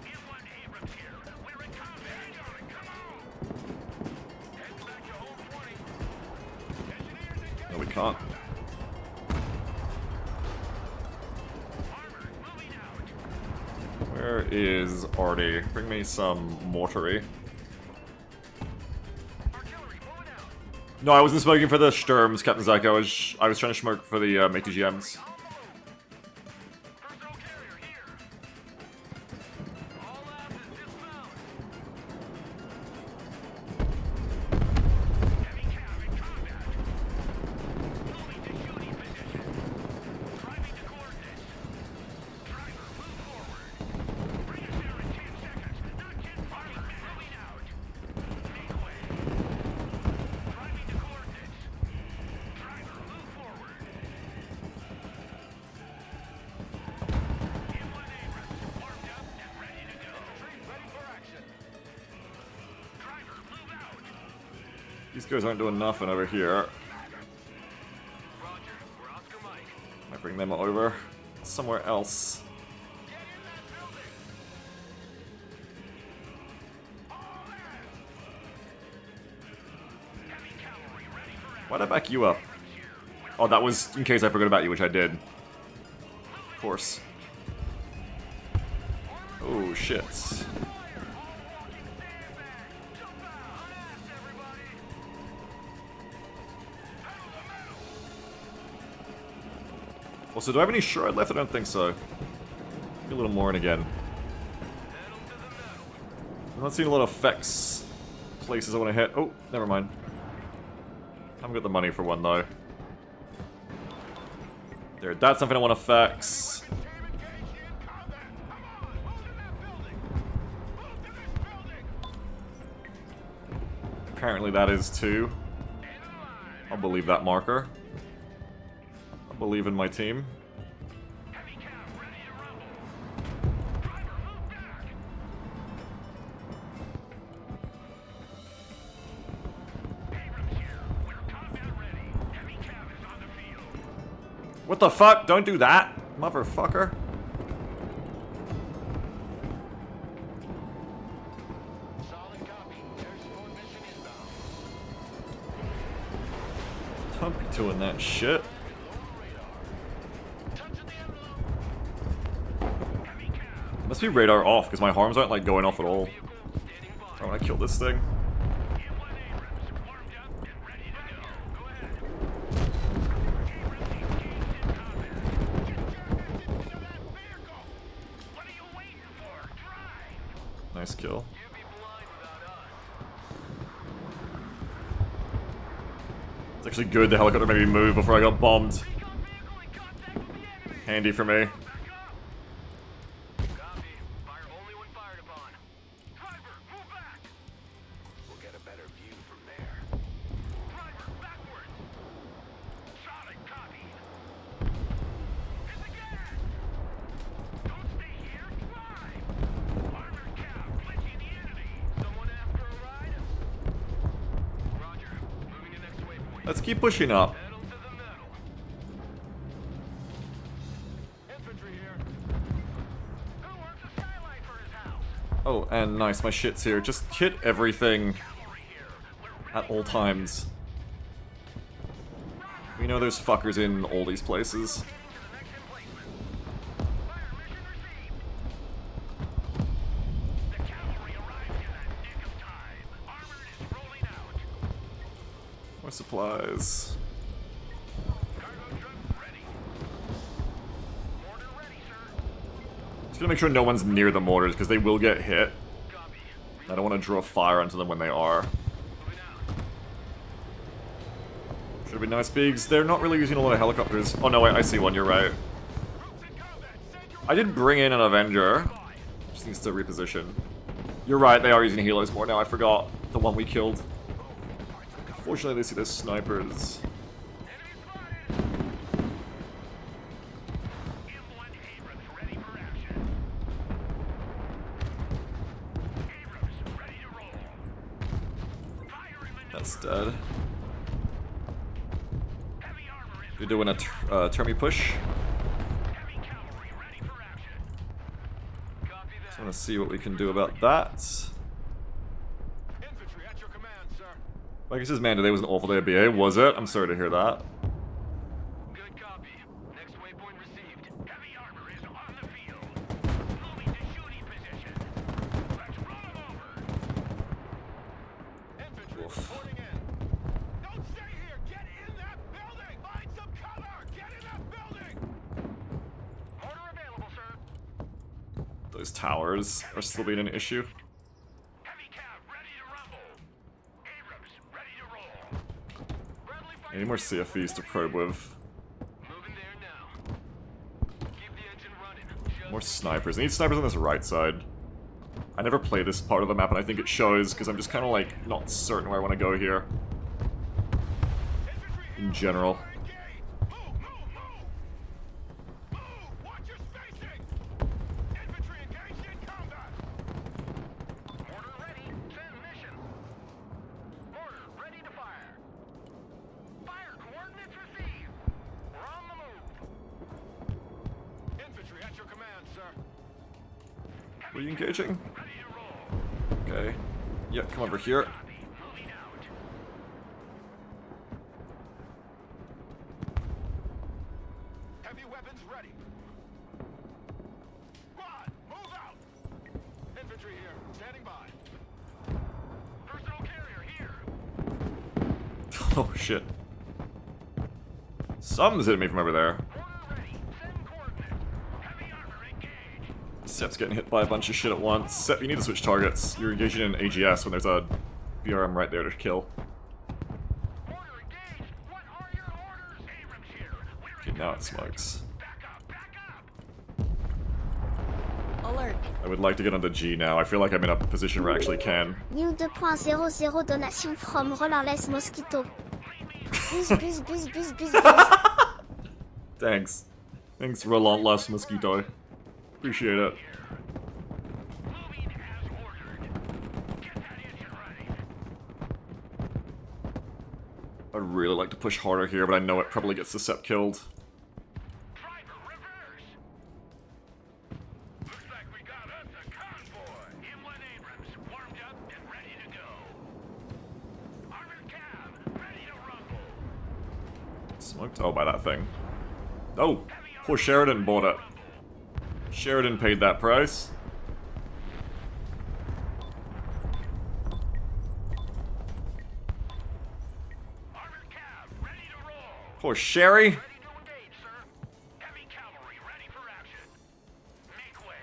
M1 Abrams here. We're in combat. Come on. Heading back to home 20. Engineers engaged. No, we can't. Armor moving out. Where is Artie? Bring me some mortary. Artillery moving out. No, I wasn't smoking for the Sturms, Captain Zach. I was trying to smoke for the ATGMs. Personnel carrier here. All labs is dismount. Heavy cav in combat. Moving to shooting position. Driving to coordinates. Driver, move forward. Bring us there in 10 seconds. Not 10 party. Moving out. Make way. Driving to coordinates. Driver, move forward. M1 Abrams, warmed up and ready to go. Ready for action. Driver, move out. These guys aren't doing nothing over here. Roger, we're Oscar Mike. I bring them over somewhere else. Get in that building. All in. Heavy cavalry ready for action. Why'd I back you up? Oh, that was in case I forgot about you, which I did. Of course. Oh, shit. Also, do I have any shard left? I don't think so. Maybe a little more in again. I'm not seeing a lot of effects places I want to hit. Oh, never mind. I haven't got the money for one, though. There, that's something I want effects. Apparently that is too. I'll believe that marker. I believe in my team. Heavy cav ready to rumble. Driver, move back. Abrams here. We're combat ready. Heavy cav is on the field. What the fuck? Don't do that, motherfucker. Solid copy. Air support mission inbound. Don't be doing that shit. Touching the envelope. Heavy cav. Must be radar off, because my harms aren't like going off at all. Vehicle standing by. I want to kill this thing. M1 Abrams, warmed up and ready to go. Go ahead. Abrams engaged in combat. Get your engines into that vehicle. What are you waiting for? Drive. Nice kill. You'd be blind without us. It's actually good the helicopter made me move before I got bombed. Recon vehicle in contact with the enemy. Handy for me. Back up. Copy. Fire only when fired upon. Driver, move back. We'll get a better view from there. Driver, backwards. Solid copy. Hit the gas. Don't stay here. Drive. Armored cow, glitching the enemy. Someone after a ride? Roger. Moving to next waypoint. Let's keep pushing up. Pedal to the metal. Infantry here. Who wants a skylight for his house? Oh, and nice, my shit's here. Just hit everything Cavalry here. We're at all times. We know there's fuckers in all these places. to the next emplacement. Fire mission received. The cavalry arrived in the nick of time. Armored is rolling out. More supplies. Cargo truck ready. Mortar ready, sir. Just gonna make sure no one's near the mortars, because they will get hit. Copy. I don't want to draw fire onto them when they are. Moving out. Should be nice bigs. They're not really using a lot of helicopters. Oh no, wait, I see one, you're right. Troops in combat. Send your I did bring in an Avenger. Just needs to reposition. You're right, they are using helos more now. I forgot the one we killed. Fortunately, they see the snipers. enemy spotted. M1 Abrams ready for action. Dead. Heavy armor is You're doing a termi push. heavy cavalry ready for action. Copy that. Just want to see what we can do about that. Infantry at your command, sir. Like it says, man, today was an awful day of BA, was it? I'm sorry to hear that. Good copy. Next waypoint received. Heavy armor is on the field. Moving to shooting position. Let's run them over. Infantry reporting in. Don't stay here. Get in that building. Find some cover. Get in that building. Order available, sir. Those towers are still being an issue. Heavy cav ready to rumble. Abrams ready to roll. Bradley Any more CFEs to probe with? moving there now. Keep the engine running. Just More snipers. I need snipers on this right side. I never play this part of the map, and I think it shows, because I'm just kind of, like, not certain where I want to go here. infantry In general. engage. Move, move, move. Move. Watch your spacing. Infantry engaged in combat. Order ready. Send mission. Order ready to fire. Fire coordinates received. We're on the move. Infantry at your command, sir. Were you engaging? Ready to roll. Okay. Yeah, come over here. Copy. Moving out. Heavy weapons ready. Squad, move out. Infantry here, standing by. Personal carrier here. Oh, shit. Something's hitting me from over there. Order ready. Send coordinates. Heavy armor engaged. Sep's getting hit by a bunch of shit at once. Sep, you need to switch targets. You're engaging in AGS when there's a BRM right there to kill. Order engaged. What are your orders? Abrams here. We're Okay, in now it combat. smokes. Back up, back up. Alert. I would like to get onto G now. I feel like I'm in a position where I actually can. New 2.00 donation from Rollerless Mosquito. Buzz, buzz, buzz, buzz, buzz, buzz. Thanks. Thanks, Relentless Mosquito. Appreciate it. Moving as ordered. Get that engine running. I'd really like to push harder here, but I know it probably gets the Sep killed. Driver, reverse! Looks like we got us a convoy. M1 Abrams, warmed up and ready to go. Armored cab, ready to rumble. Smoked? Oh, by that thing. Oh! Poor Sheridan bought it. Sheridan paid that price. Armored cab, ready to roll. Poor Sherry! Ready to engage, sir. Heavy cavalry, ready for action. Make way.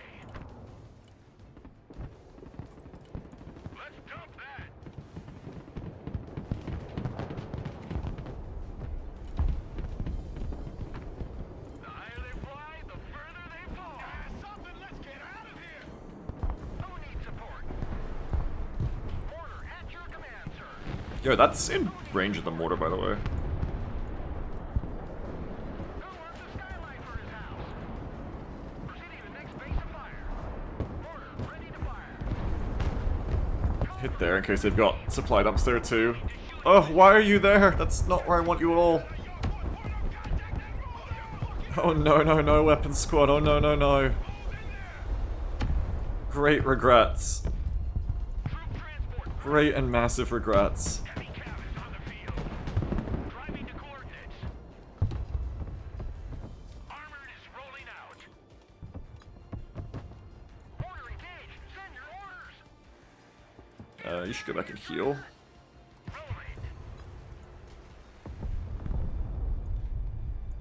Let's dump that. The higher they fly, the further they fall. Something, let's get out of here. Who needs support? Order at your command, sir. Yo, that's in range of the mortar, by the way. Who wants a skylight for his house? Proceeding to the next base of fire. Order ready to fire. Hit there in case they've got supply dumps there too. Oh, why are you there? That's not where I want you all. Oh no, no, no, weapons squad. Oh no, no, no. Great regrets. Troop transport. Great and massive regrets. Heavy cab is on the field. Driving to coordinates. Armored is rolling out. Order engaged. Send your orders. You should go back and heal. Rolling.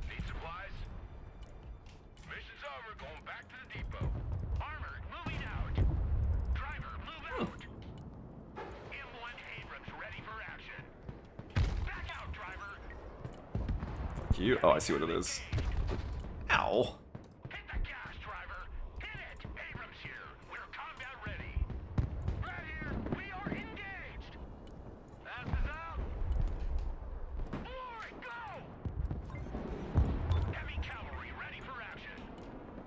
Need supplies? Mission's over. Going back to the depot. Armored moving out. Driver, move out. M1 Abrams ready for action. Back out, driver. Fuck you. Oh, I see what it is. Ow. Hit the gas, driver. Hit it. Abrams here. We're combat ready. Right here. We are engaged. Passes out. Boy, go. Heavy cavalry ready for action.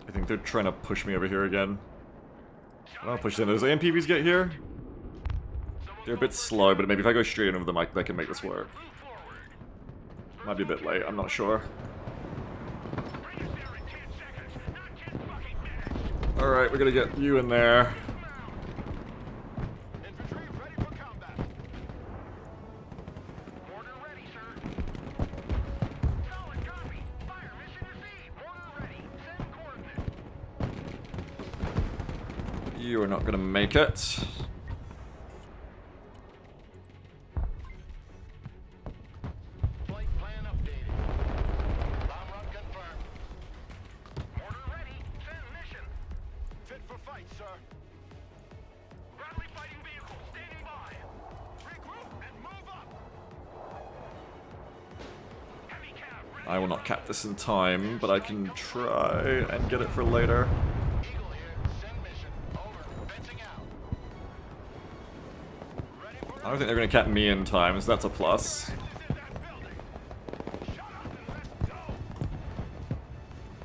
I think they're trying to push me over here again. I don't push them. Those AMPVs get here? Someone They're a bit slow, but maybe if I go straight into them, they can make this work. Move forward. Might be a bit late, I'm not sure. Bring us there in 10 seconds, not 10 fucking minutes. Alright, we're gonna get you in there. Infantry ready for combat. Mortar ready, sir. Solid copy. Fire mission received. Mortar ready. Send coordinates. You are not gonna make it. Flight plan updated. Bomb run confirmed. Mortar ready. Send mission. Fit for fight, sir. Bradley fighting vehicle standing by. Regroup and move up. Heavy cab ready. I will not cap this in time, but I can try and get it for later. Eagle here. Send mission. Over. Fencing out. Ready for I don't think they're gonna cap me in time, so that's a plus. in that building. Shut up and let's go.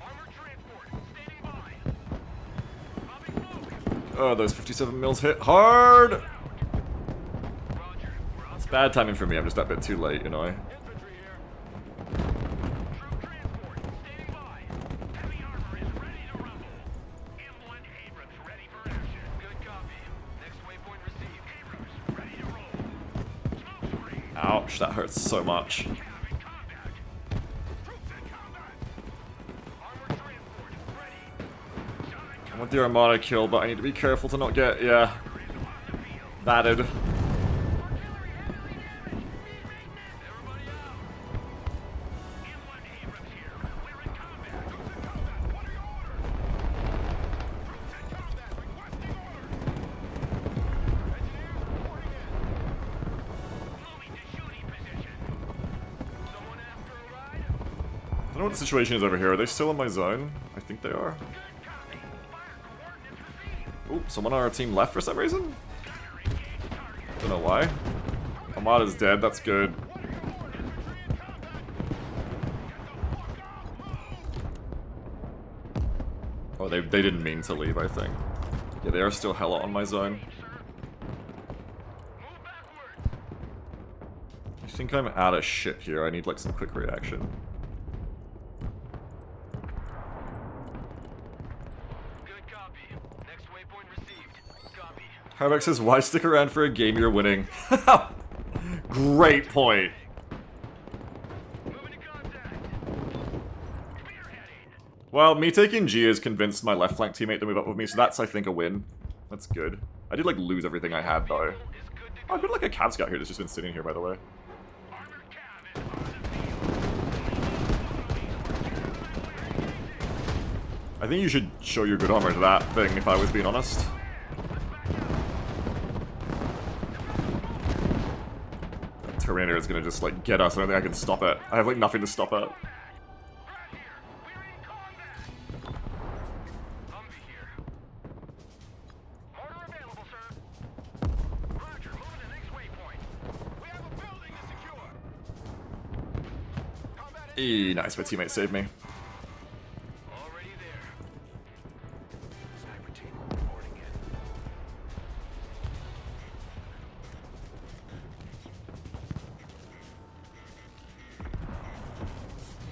Armored transport standing by. Popping smoke. Oh, those 57 mils hit hard! Roger. It's bad timing for me, I'm just that bit too late, you know. Infantry here. Troop transport standing by. Heavy armor is ready to rumble. M1 Abrams ready for action. Good copy. Next waypoint received. Abrams ready to roll. Smoke screen. Ouch, that hurts so much. Cab in combat. Troops in combat. Armored transport ready. Shot I want the Armada kill, but I need to be careful to not get, yeah, batted. Artillery heavily damaged. Everybody out. M1 Abrams here. We're in combat. Troops in combat. What are your orders? Troops in combat. Requesting orders. Engineers reporting in. Moving to shooting position. Someone after a ride? I don't know what the situation is over here. Are they still in my zone? I think they are. Good copy. Fire coordinates received. Oop, someone on our team left for some reason? Gunner engaged target. Don't know why. Armada's dead, that's good. Oh, they didn't mean to leave, I think. Yeah, they are still hella on my zone. Move backwards. I think I'm out of shit here. I need like some quick reaction. Good copy. Next waypoint received. Copy. Harbeck says, why stick around for a game you're winning? Great point. Moving to contact. Spearheading. Well, me taking G has convinced my left flank teammate to move up with me, so that's, I think, a win. That's good. I did, like, lose everything I had, though. Is good to Oh, I've got, like, a Cav Scout here that's just been sitting here, by the way. armored cab is on the field. I think you should show your good armor to that thing, if I was being honest. That Terminator is gonna just, like, get us. I don't think I can stop it. I have, like, nothing to stop it. Right here. We're in combat. Humvee here. Mortar available, sir. Roger. Moving to next waypoint. We have a building to secure. Combat Nice, my teammate saved me. already there. Sniper team reporting in.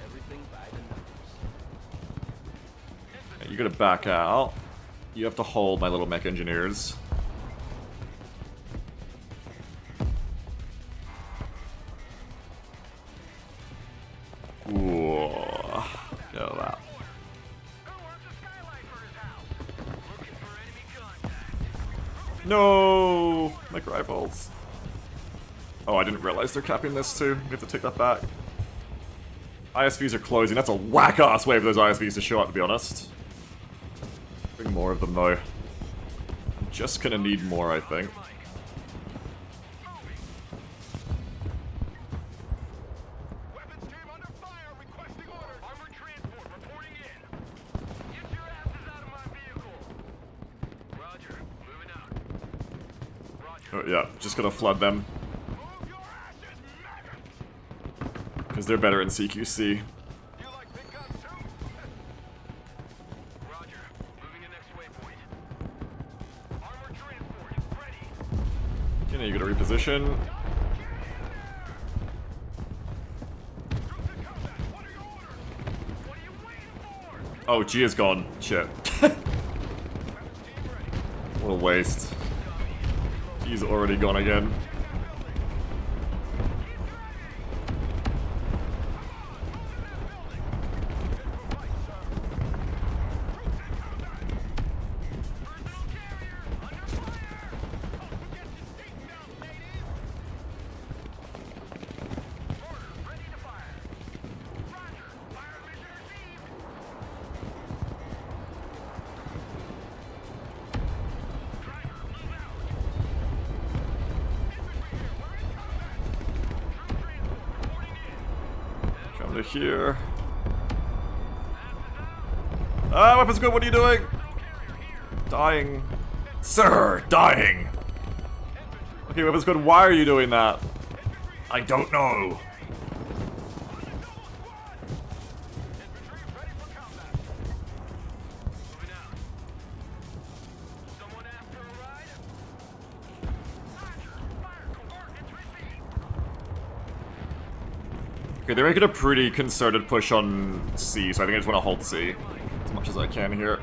Everything by the numbers. You gotta back out. You have to hold my little mech engineers. Ooh. Go that. Who wants a skylight for his house? Looking for enemy contact. No! Mech rifles. Oh, I didn't realize they're capping this too. We have to take that back. ISVs are closing. That's a whack-ass way for those ISVs to show up, to be honest. Bring more of them, though. I'm just gonna need more, I think. Weapons team under fire, requesting orders. Armored transport reporting in. Get your asses out of my vehicle. Roger, moving out. Roger. Oh, yeah, just gonna flood them. Move your asses, maggots. Because they're better in CQC. You like big guns too? Roger, moving to next waypoint. Armored transport ready. You know, you gotta reposition position. Oh, G is gone. Shit. What a waste. He's already gone again. Come to here. Ah, weapons good, what are you doing? Dying. Sir, dying. Okay, weapons good, why are you doing that? I don't know. Okay, they're making a pretty concerted push on C, so I think I just want to hold C as much as I can here.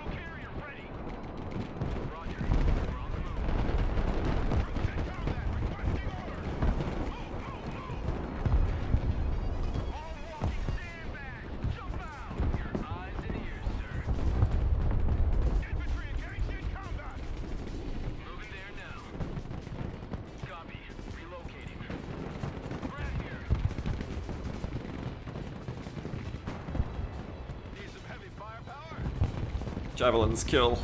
Javelins kill.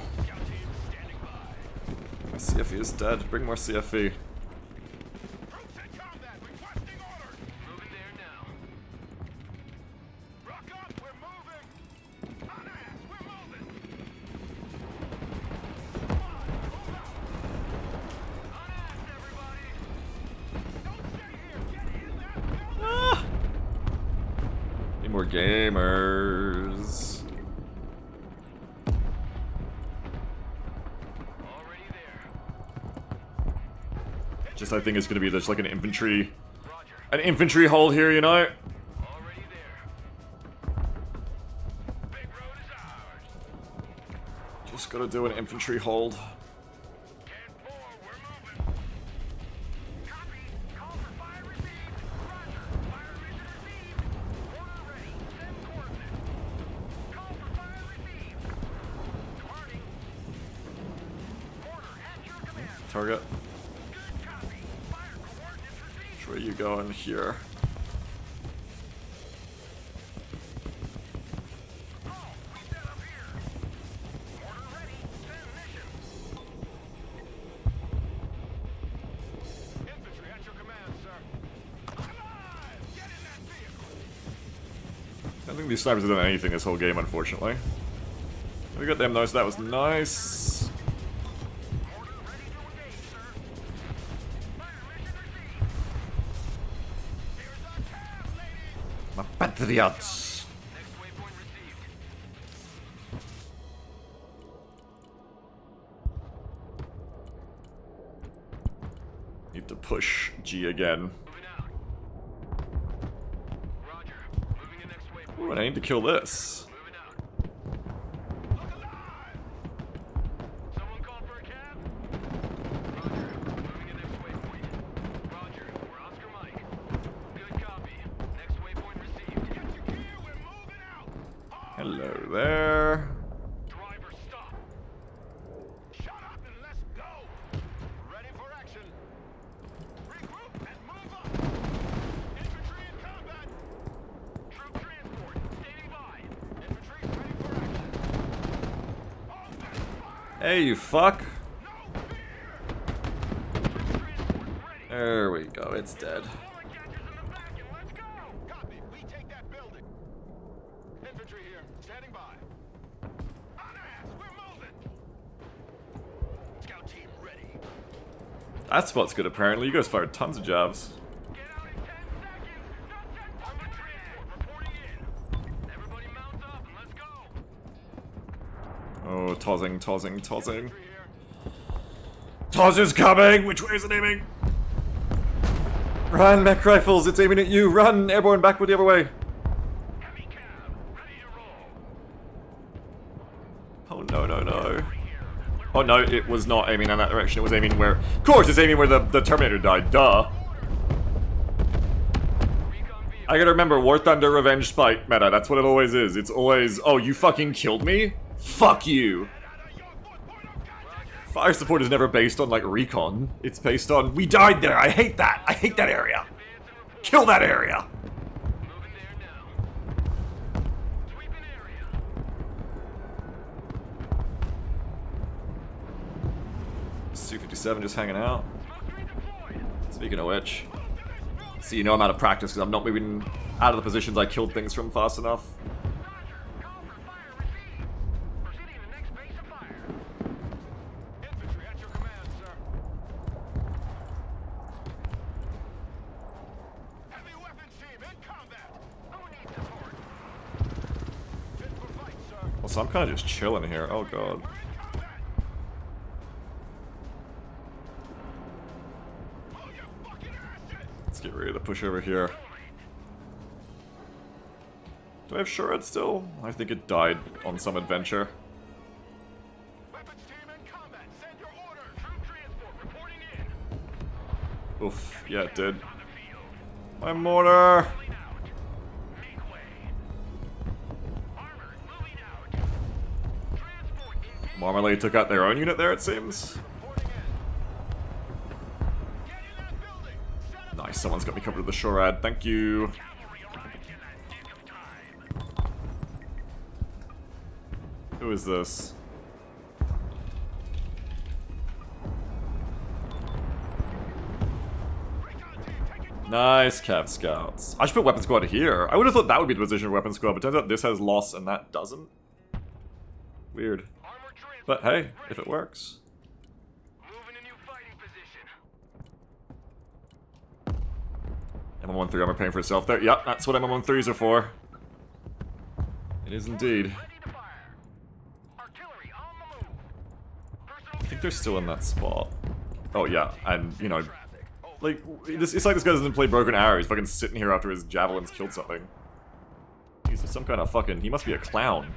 My CFE is dead. Bring more CFE. Ah! Need more gamers. Just I think it's gonna be just like an infantry hold here, you know? Just gotta do an infantry hold. Target. Where you going here? I don't think these snipers have done anything this whole game, unfortunately. We got them though, so that was nice. My patriots. Need to push G again. Ooh, and I need to kill this. Hello there. Driver, stop. Shut up and let's go. Ready for action. Regroup and move up. Infantry in combat. Troop transport standing by. Infantry ready for action. Open fire. Hey, you fuck. No fear. Troop transport ready. There we go, it's dead. Forward catches in the back and let's go. Copy. We take that building. Infantry here, standing by. On ass, we're moving. Scout team ready. That spot's good apparently. You guys fired tons of jabs. Get out in 10 seconds. Armored transport reporting in. Everybody mount up and let's go. Oh, tossing. Infantry here. Toss is coming! Which way is it aiming? Run, mech rifles, it's aiming at you! Run! Airborne, backward the other way! Heavy cab, ready to roll. Oh no, no, no. Oh no, it was not aiming in that direction, it was aiming where... Of course, it's aiming where the Terminator died, duh! I gotta remember, War Thunder, Revenge, Spite meta, that's what it always is. It's always, oh, you fucking killed me? Fuck you! Fire support is never based on, like, recon. It's based on, we died there, I hate that! I hate that area! Kill that area! Moving there now. Sweeping area. Su-57 just hanging out. Smoke screen deployed. Speaking of which, so you know I'm out of practice because I'm not moving out of the positions I killed things from fast enough. Roger. Call for fire received. Proceeding to the next base of fire. Infantry at your command, sir. Heavy weapons team in combat. Who needs support? Fit for fight, sir. Well, so I'm kind of just chilling here. Oh god. We're in combat. Oh, you fucking asses! Let's get ready to push over here. Do I have Shurad still? I think it died on some adventure. Weapons team in combat. Send your order. Troop transport reporting in. Oof, yeah it did. On the field. My mortar! Moving out. Make way. Armor moving out. Transport engaged. Marmalade took out their own unit there, it seems. Reporting in. Get in that building. Set up Nice, someone's got me covered with the Shurad, thank you. cavalry arrives in the nick of time. Who is this? Recon team taking fire. Nice, Cav Scouts. I should put Weapon Squad here. I would have thought that would be the position of Weapon Squad, but turns out this has loss and that doesn't. Weird. Armor transport. But hey, if it works. Moving a new fighting position. MM13 armor paying for itself there. Yep, that's what MM13s are for. It is indeed. Ready to fire. Artillery on the move. Personal I think they're still in that spot. Oh yeah, and you know, like it's like this guy doesn't play Broken Arrow. He's fucking sitting here after his javelins killed something. He's some kind of fucking. He must be a clown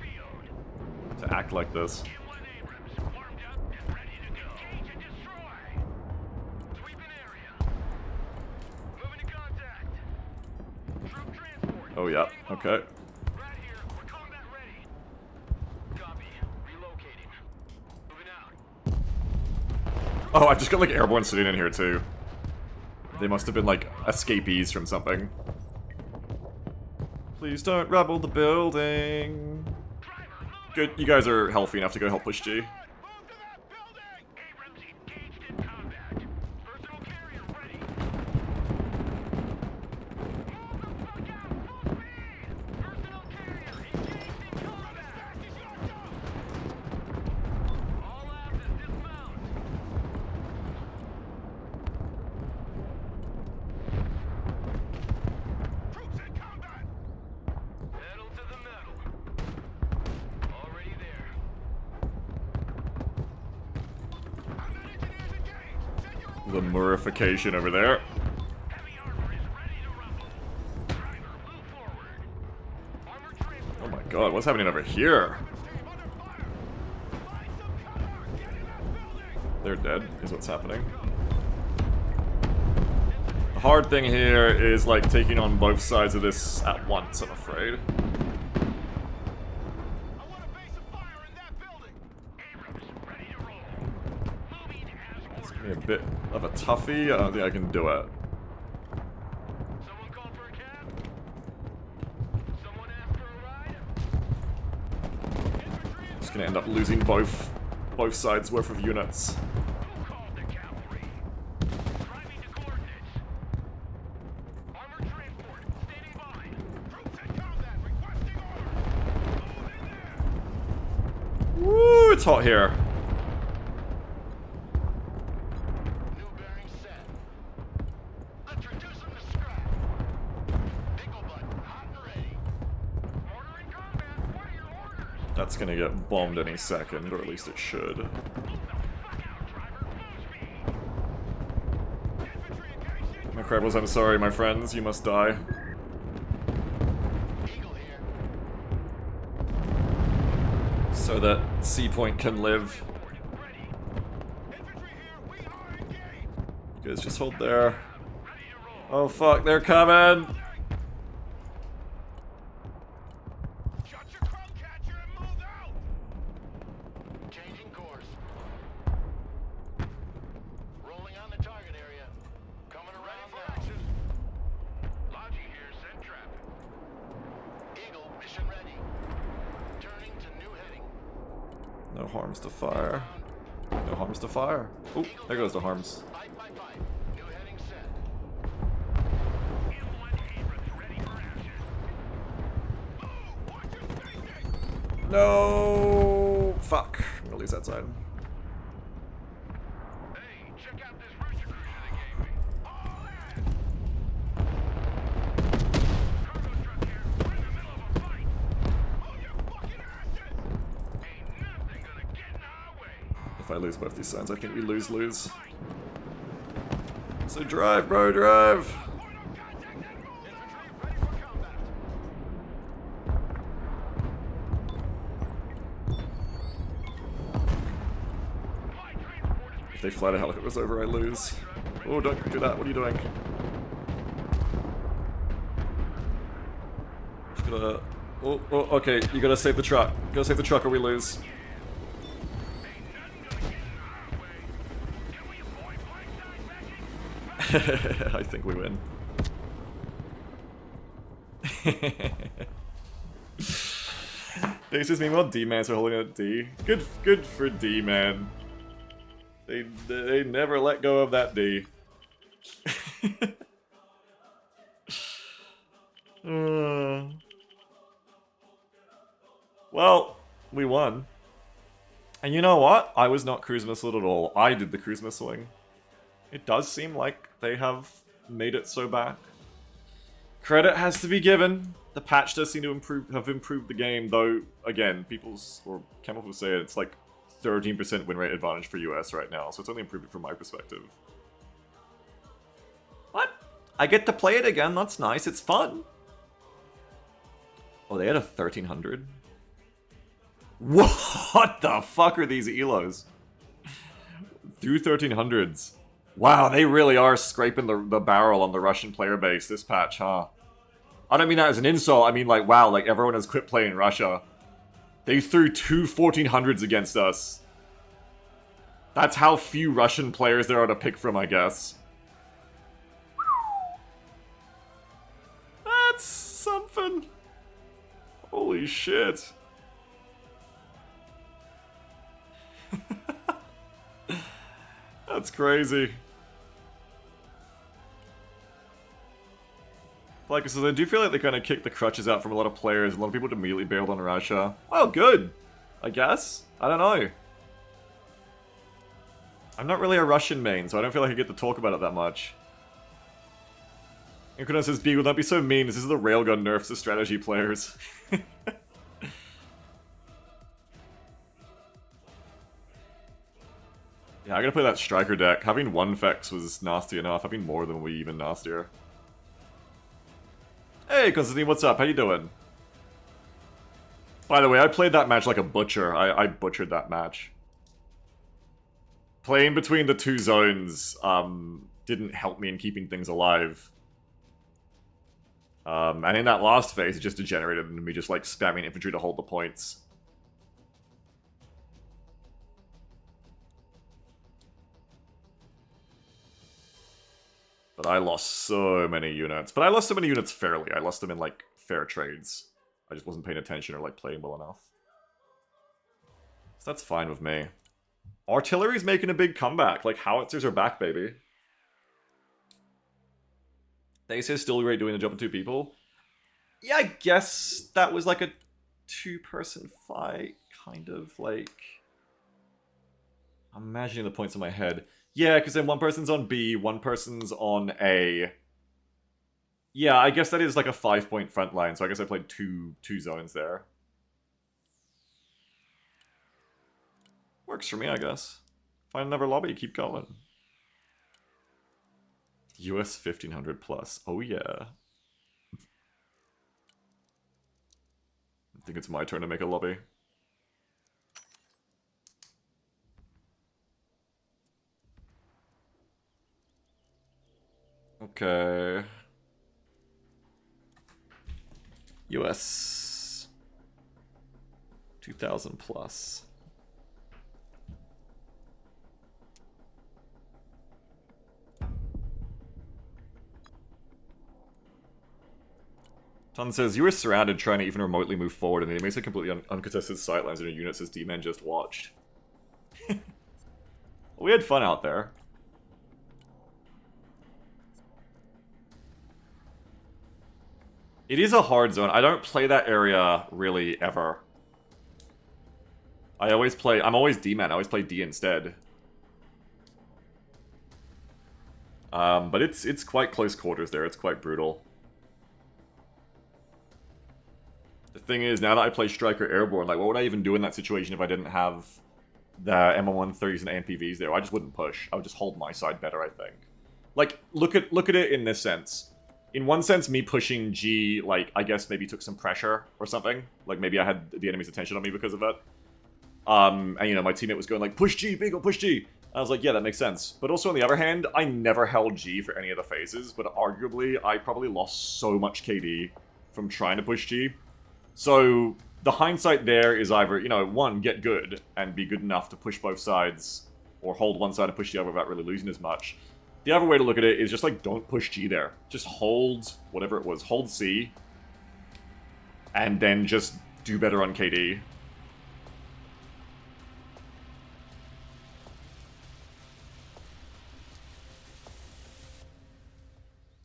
to act like this. K1 Abrams warmed up and ready to go. Engage and destroy. Sweeping area. Moving to contact. Troop transport. Oh yeah, okay. Right here. We're combat ready. Copy. Relocating. Moving out. Oh, I just got like airborne sitting in here too. They must have been like escapees from something. Please don't rubble the building. Good, you guys are healthy enough to go help push G. Move to that building. Abrams engaged in combat. Personal carrier ready. Move the fuck out. Full speed. Personal carrier engaged in combat. All asses dismount. Troops in combat. Pedal to the metal. Already there. Combat engineers engaged. Send your The murification over there. heavy armor is ready to rumble. Driver, move forward. Armor transport. Oh my god, what's happening over here? Team under fire. Find some cover. Get in that building. They're dead, is what's happening. The hard thing here is like taking on both sides of this at once, I'm afraid. I want a base of fire in that building. Abrams, ready to roll. Moving as ordered. Be a bit of a toughie, I don't think I can do it. Someone call for a cab? Someone ask for a ride? Infantry in Just gonna end up losing both sides worth of units. Who called the cavalry? Driving to coordinates. Armor transport, standing by. Troops in combat, requesting orders. Move in there. Woo, it's hot here. New bearing set. Let's reduce them to scrap. Nickel butt, hot and ready. Order in combat, what are your orders? That's gonna get bombed any second, or at least it should. Move the fuck out, driver, full speed. Infantry engaged in Incredibles, I'm sorry, my friends. You must die. Eagle here. So that C Point can live. Ready. Infantry here. We are engaged. You guys just hold there. Ready to roll. Oh fuck, they're coming! Shut your crow catcher and move out. Changing course. Rolling on the target area. Coming around now. Logi here. Send traffic. Eagle mission ready. Turning to new heading. No harms to fire. No harms to fire. Oh, there goes the harms. 555. New heading set. No! Fuck. I'm gonna lose that side. Hey, check out this rooster cruiser they gave me. All in! Cargo truck here. We're in the middle of a fight. Oh, you fucking asses! Ain't nothing gonna get in our way. If I lose both these sides, I think we lose. So drive, bro, drive! Point of contact and move! Infantry ready for combat. Flight transport is If they fly the helicopters over, I lose. Oh, don't do that. What are you doing? Just gonna... Oh, okay. You gotta save the truck. You gotta save the truck or we lose. I think we win. This is meanwhile D-Mans are holding a D. Good for D-Man. They never let go of that D. Well, we won. And you know what? I was not cruise missile at all. I did the cruise missiling. It does seem like they have made it so back. Credit has to be given. The patch does seem to have improved the game, though, again, Campbell will say it's like 13% win rate advantage for US right now, so it's only improved from my perspective. What? I get to play it again, that's nice, it's fun. Oh, they had a 1300? What the fuck are these elos? Through 1300s. Wow, they really are scraping the barrel on the Russian player base this patch, huh? I don't mean that as an insult, I mean like, wow, like everyone has quit playing Russia. They threw two 1400s against us. That's how few Russian players there are to pick from, I guess. That's something. Holy shit. That's crazy. Like I said, I do feel like they kind of kicked the crutches out from a lot of players. A lot of people immediately bailed on Russia. Well, good. I guess. I don't know. I'm not really a Russian main, so I don't feel like I get to talk about it that much. Incarnate says, B, would not be so mean. This is the railgun nerfs the strategy players. Yeah, I gotta play that Striker deck. Having one Vex was nasty enough. Having more than we even nastier. Hey, Constantine, what's up? How you doing? By the way, I played that match like a butcher. I butchered that match. Playing between the two zones didn't help me in keeping things alive. And in that last phase, it just degenerated into me just like spamming infantry to hold the points. But I lost so many units. But I lost so many units fairly. I lost them in, like, fair trades. I just wasn't paying attention or, like, playing well enough. So that's fine with me. Artillery's making a big comeback. Like, howitzers are back, baby. They say still great doing the job of two people. Yeah, I guess that was, like, a two-person fight. Kind of, like... I'm imagining the points in my head. Yeah, because then one person's on B, one person's on A. Yeah, I guess that is like a 5-point front line, so I guess I played two zones there. Works for me, I guess. Find another lobby, keep going. US 1500 plus. Oh yeah. I think it's my turn to make a lobby. Okay. US 2000 plus. Ton says, you were surrounded trying to even remotely move forward, and it makes a completely uncontested sightlines in your units as D-Man just watched. We had fun out there. It is a hard zone. I don't play that area really ever. I'm always D-Man. I always play D instead. But it's quite close quarters there. It's quite brutal. The thing is, now that I play Striker Airborne, like, what would I even do in that situation if I didn't have the M130s and AMPVs there? I just wouldn't push. I would just hold my side better, I think. Like, look at it in this sense. In one sense, me pushing G, like, I guess maybe took some pressure or something. Like, maybe I had the enemy's attention on me because of it. And, you know, my teammate was going like, push G, Beagle, push G. I was like, yeah, that makes sense. But also, on the other hand, I never held G for any of the phases, but arguably, I probably lost so much KD from trying to push G. So, the hindsight there is either, you know, one, get good, and be good enough to push both sides, or hold one side and push the other without really losing as much. The other way to look at it is just, like, don't push G there. Just hold, whatever it was, hold C, and then just do better on KD.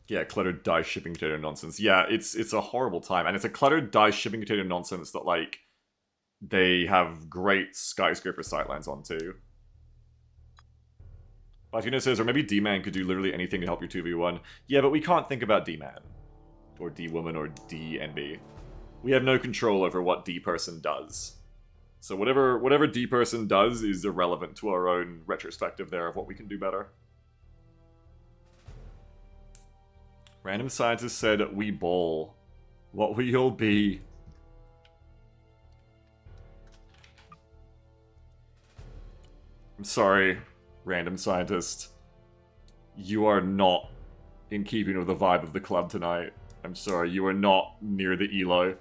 Yeah, cluttered dice shipping container nonsense. Yeah, it's a horrible time. And it's a cluttered dice shipping container nonsense that, like, they have great skyscraper sightlines on, too. Latina says, or maybe D-Man could do literally anything to help your 2v1. Yeah, but we can't think about D-Man. Or D-Woman, or D-NB. We have no control over what D-Person does. So whatever D-Person does is irrelevant to our own retrospective there of what we can do better. Random scientist said, we bowl. What will you'll be? I'm sorry, random scientist. You are not in keeping with the vibe of the club tonight. I'm sorry, you are not near the ELO.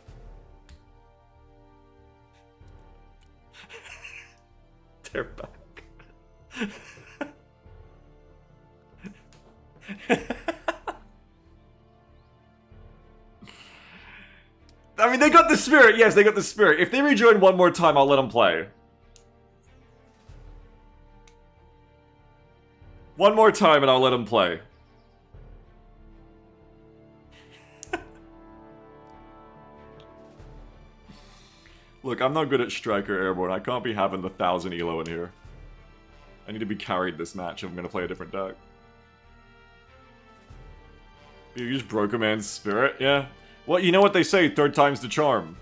They're back. I mean, they got the spirit. Yes, they got the spirit. If they rejoin one more time, I'll let them play. One more time and I'll let them play. Look, I'm not good at Striker Airborne. I can't be having the 1000 elo in here. I need to be carried this match if I'm going to play a different deck. You just broke a man's spirit? Yeah. Well, you know what they say, third time's the charm.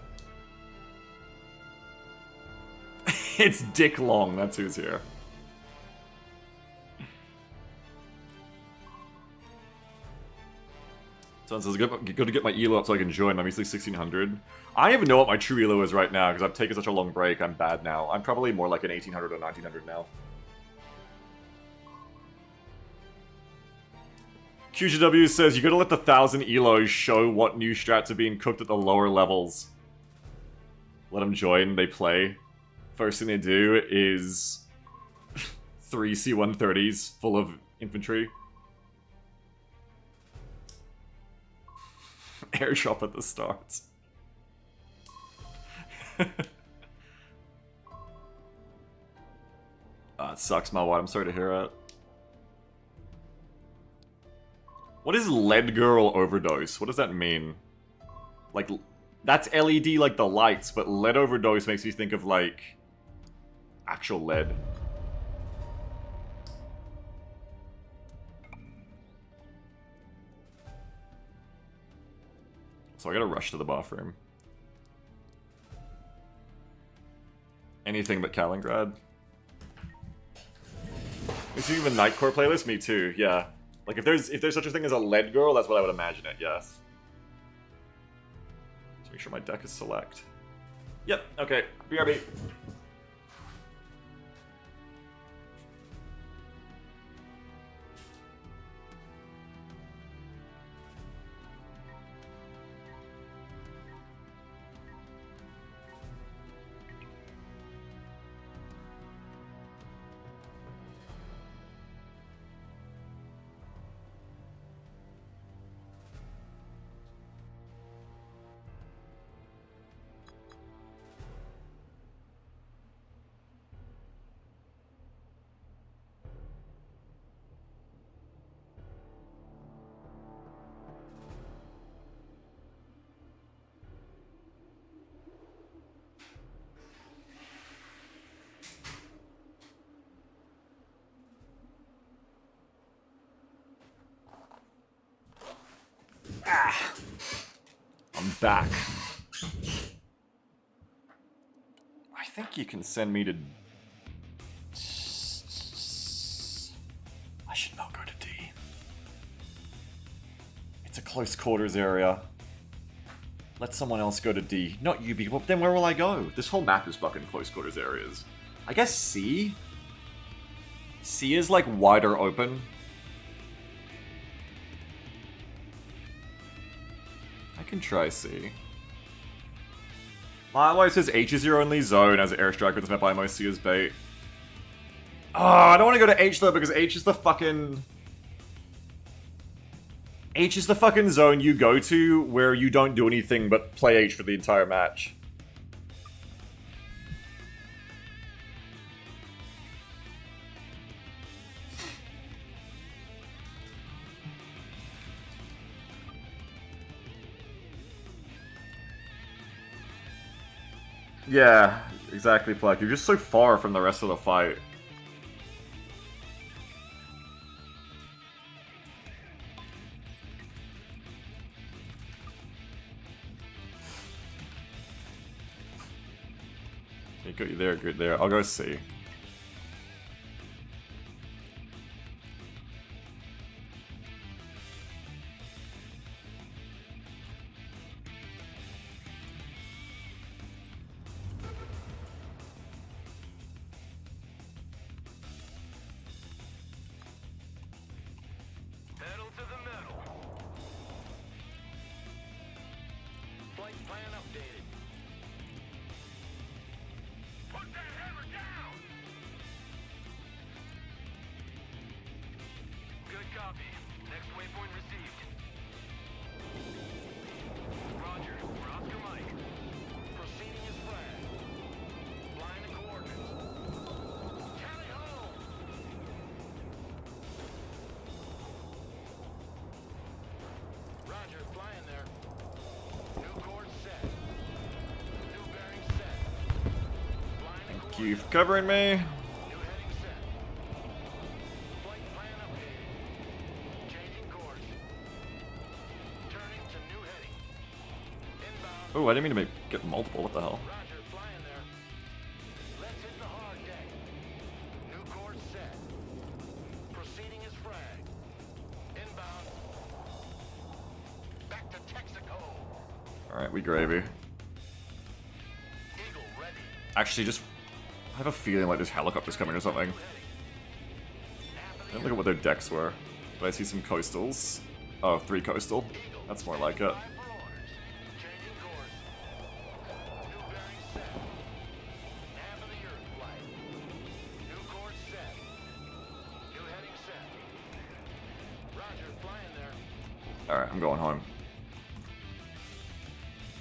It's Dick Long, that's who's here. Someone says, go to get my elo up so I can join. I'm usually 1600. I don't even know what my true elo is right now, because I've taken such a long break, I'm bad now. I'm probably more like an 1800 or 1900 now. QGW says, you gotta let the 1000 elos show what new strats are being cooked at the lower levels. Let them join, they play. First thing they do is 3 C-130s full of infantry. Airdrop at the start. It sucks, Mawad. I'm sorry to hear it. What is LED Girl Overdose? What does that mean? Like, that's LED like the lights, but LED Overdose makes me think of, like, actual lead. So I gotta rush to the bathroom. Anything but Kaliningrad. Is you even Nightcore playlist? Me too, yeah. Like, if there's such a thing as a lead girl, that's what I would imagine it, yes. Just make sure my deck is select. Yep, okay, BRB. I'm back. I think you can send me to... I should not go to D. It's a close quarters area. Let someone else go to D. Not you, people. Then where will I go? This whole map is fucking close quarters areas. I guess C? C is like wider open. I can try C. My wife says H is your only zone as airstrike with this map I most see as bait. Oh, I don't want to go to H though because H is the fucking... H is the fucking zone you go to where you don't do anything but play H for the entire match. Yeah, exactly, Plaque. You're just so far from the rest of the fight. Okay, good there, good there. I'll go C. Pedal to the metal. Flight plan updated. Put that hammer down! Good copy. Next waypoint received. Roger. We're Oscar Mike. Proceeding as flag. Flying the coordinates. Tally ho! Roger, flying there. New course set. New bearing set. Flying the Thank you for covering me. New heading set. Flight plan updated. Changing course. Turning to new heading. Inbound. Oh, I didn't mean to get multiple. What the hell? Roger, flying there. Let's hit the hard deck. New course set. Proceeding as frag. Inbound. Back to Texaco. Alright, we gravy. Eagle ready. Actually, just... I have a feeling like there's helicopters coming or something. Look at what their decks were. But I see some coastals. Oh, 3 coastal. That's more like it. Fly for orders. Changing course. New bearing set. Half of the Earth flight. New course set. New heading set. Roger, flying there. Alright, I'm going home.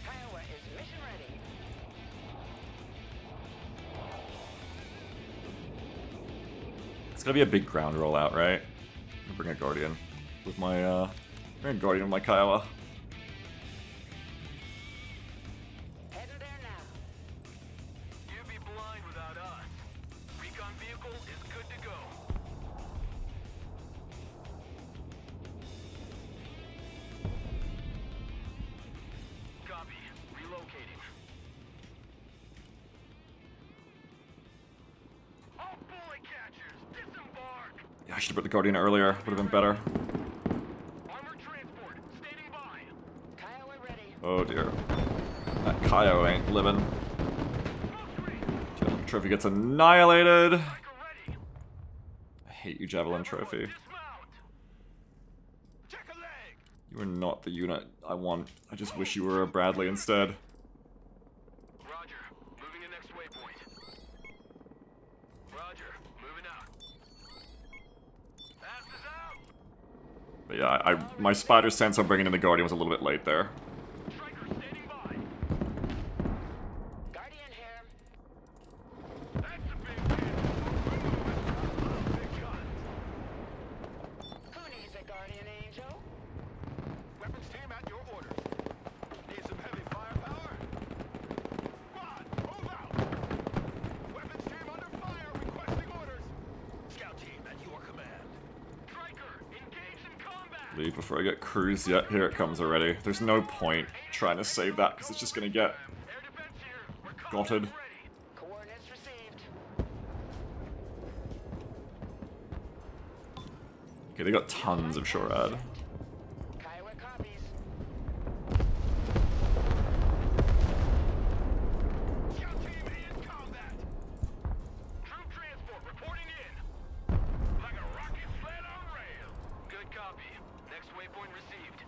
Kiowa is mission ready. It's gonna be a big ground rollout, right? I'm gonna bring a Guardian. With my, bring a Guardian with my Kiowa. Heading there now. You'd be blind without us. Recon vehicle is good to go. Copy. Relocating. All bullet catchers, disembark! Yeah, I should have brought the Guardian earlier. Would have been better. Oh dear. That Kaio ain't living. Javelin Trophy gets annihilated. I hate you, Javelin Trophy. Check a leg. You are not the unit I want. I just wish you were a Bradley instead. Roger. Moving to next waypoint. Roger. Moving out. Fast is out. But yeah, my spider sense on bringing in the Guardian was a little bit late there. Striker standing by. Guardian here. That's a big hit. Big gun. Who needs a guardian angel? Weapons team at your orders. Need some heavy firepower? Squad, move out. Weapons team under fire, requesting orders. Scout team at your command. Striker, engage in combat. Leave before I get cruised yet. Here it comes already. There's no point trying to save that because it's just gonna get Air defense here. We're gotted. ready. Coordinates received. Okay, they got tons of SHORAD. Kiowa copies. Scout team in combat. Troop transport reporting in. Like a rocket sled on rail. Good copy. Next waypoint received.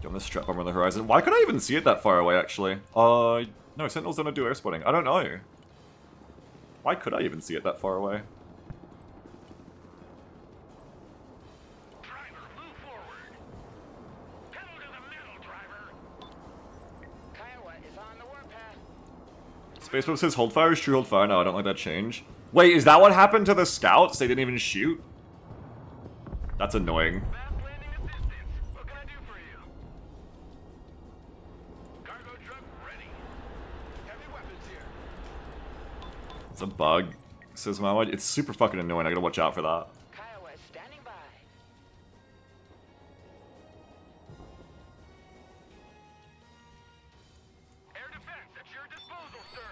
On this strap bomber on the horizon. Why could I even see it that far away, actually? No, Sentinels don't do air spotting. I don't know. Why could I even see it that far away? Driver, move forward. Pedal to the middle, driver. Kiowa is on the warpath. Space Web says hold fire is true hold fire. No, I don't like that change. Wait, is that what happened to the scouts? They didn't even shoot? That's annoying. Fast landing assistance. What can I do for you? Cargo truck ready. Heavy weapons here. It's a bug, says Mawad. It's super fucking annoying. I gotta watch out for that. Kiowa is standing by. Air defense at your disposal, sir.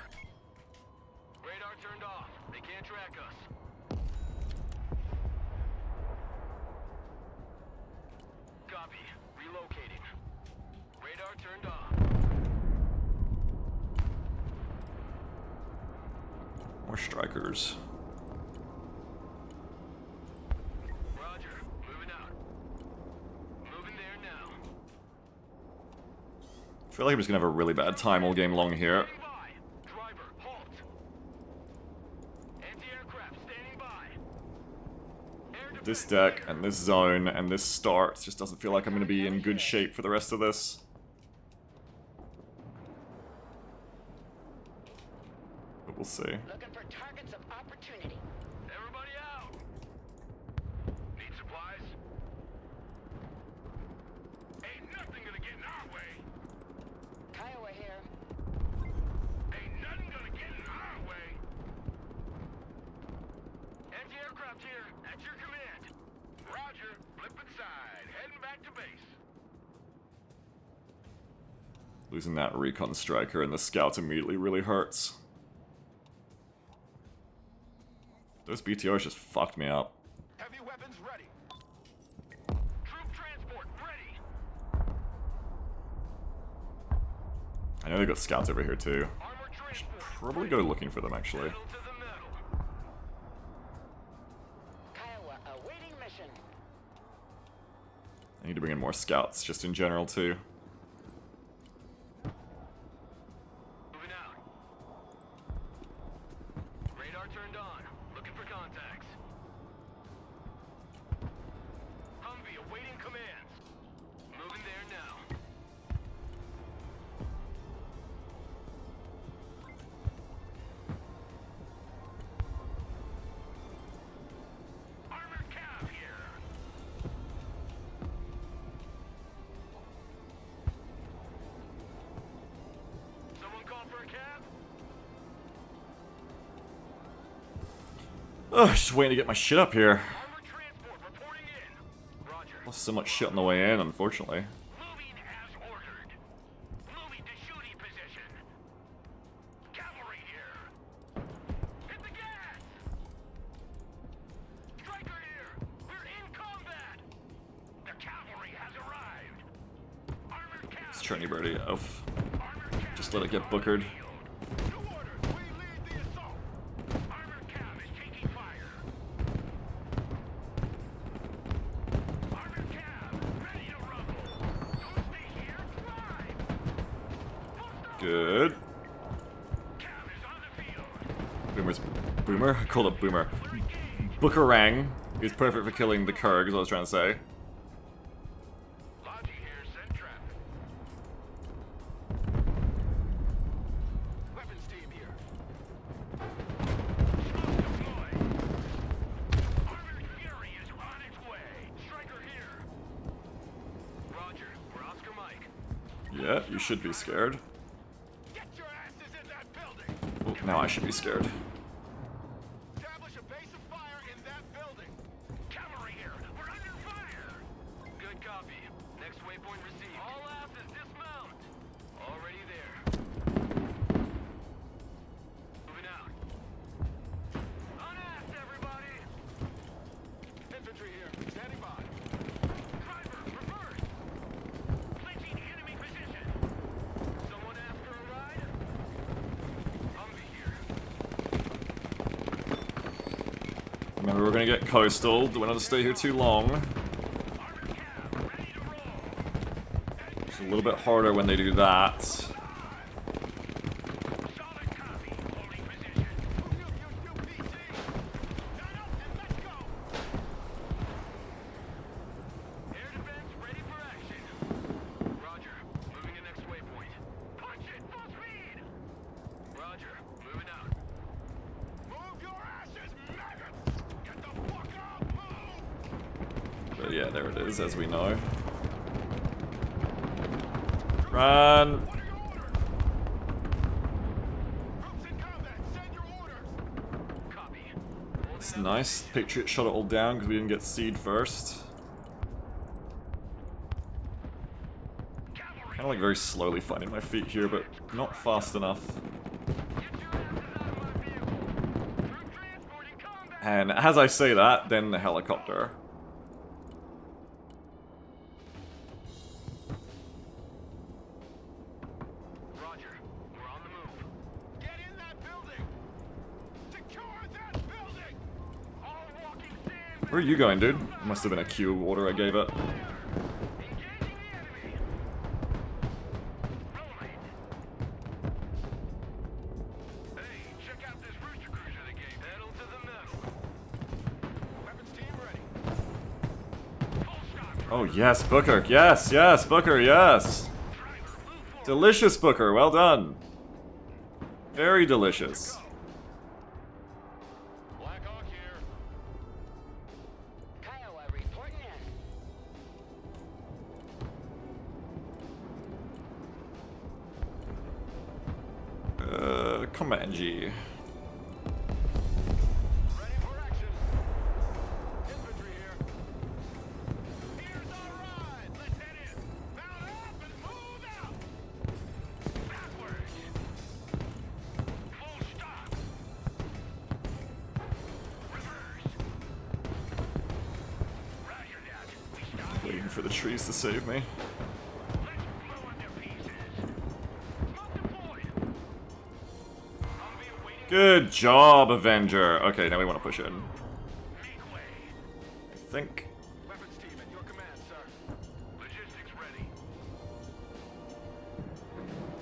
Radar turned off. They can't track us. Copy. Relocating. Radar turned off. More strikers. Roger. Moving out. Moving there now. I feel like I'm just gonna have a really bad time all game long here. Standing by. Driver, halt. Anti-aircraft standing by. Air This defense deck here. and this zone and this start just doesn't feel like I'm gonna be in good shape for the rest of this. But we'll see. Looking for targets of opportunity. Everybody out. Need supplies? Ain't nothing gonna get in our way. Kiowa here. Ain't nothing gonna get in our way. Anti-aircraft here, at your command. Roger, flipping side, heading back to base. Losing that recon striker and the scouts immediately really hurts. Those BTRs just fucked me up. Heavy weapons ready. Troop transport ready. I know they got scouts over here too. Armored transport. Probably go looking for them actually. Pedal to the metal. Kiowa awaiting mission. I need to bring in more scouts just in general too. Moving out. Radar turned on. Looking for contacts. Humvee awaiting commands. Moving there now. Armored cav here. Someone call for a cab? Ugh, just waiting to get my shit up here. Armored transport reporting in. Roger. Lost so much shit on the way in, unfortunately. Moving as ordered. Moving to shooting position. Cavalry here. Hit the gas. Striker here. We're in combat. The cavalry has arrived. Armored cav. Churny Birdie. Oof. Just let it get bookered. New orders. We lead the assault. Armored cab is taking fire. Armored cab, ready to rumble. Don't stay here. Drive. Good. Cab is on the field. Boomer's Boomer? I called it Boomer. Bookerang is perfect for killing the Kurg, is what I was trying to say. Logi here, send traffic. Weapons team here. Smoke deployed. Armored Fury is on its way. Striker here. Roger, we're Oscar Mike. Yeah, you should be scared. Get your asses in that building. Oh, now I should be scared. Establish a base of fire in that building. Cavalry here. We're under fire. Good copy. Next waypoint received. All asses dismount. Already there. Moving out. Unasked, everybody. Infantry here. Standing by. Driver, reverse. Clinching enemy position. Someone asked for a ride? Humvee here. Remember, we're gonna get coastal. Do we not to stay here too long? Armored cab, ready to roll. It's a little bit harder when they do that. Solid copy. Holding position. You PC. Gun up and let's go. Air defense ready for action. Roger. Moving to next waypoint. Punch it. Full speed. Roger. Moving out. Move your asses, maggots. Get the fuck up. Move. But yeah, there it is, as we know. Run! What are your orders? Groups in combat. Send your orders. Copy. It's nice. Patriot shot it all down because we didn't get seed first. Cavalry. Kind of like very slowly finding my feet here, but not fast enough. Get your asses out of my vehicle. Group transporting combat. And as I say that, then the helicopter. Roger. We're on the move. Get in that building. Secure that building. All walking sand. Where are you going, dude? Must have been a Q order I gave it. Engaging the enemy. Rolling. Hey, check out this rooster cruiser they gave. Pedal to the metal. Weapons team ready. Full stop. Oh yes, Booker. Yes, yes, Booker, yes. Driver, move forward. Delicious, Booker. Well done. Very delicious. Black Hawk here. Kiowa reporting in. Combat NG. Ready for action. Infantry here. Here's our ride. Let's head in. Mount up and move out. Backwards. Full stop. Reverse. Roger that. We stop here. Waiting for the trees to save me. Let's blow them to pieces. Smoke deployed. Humvee awaiting. Good job, Avenger. Okay, now we want to push in. Make way. I think. Weapons team at your command, sir. Logistics ready.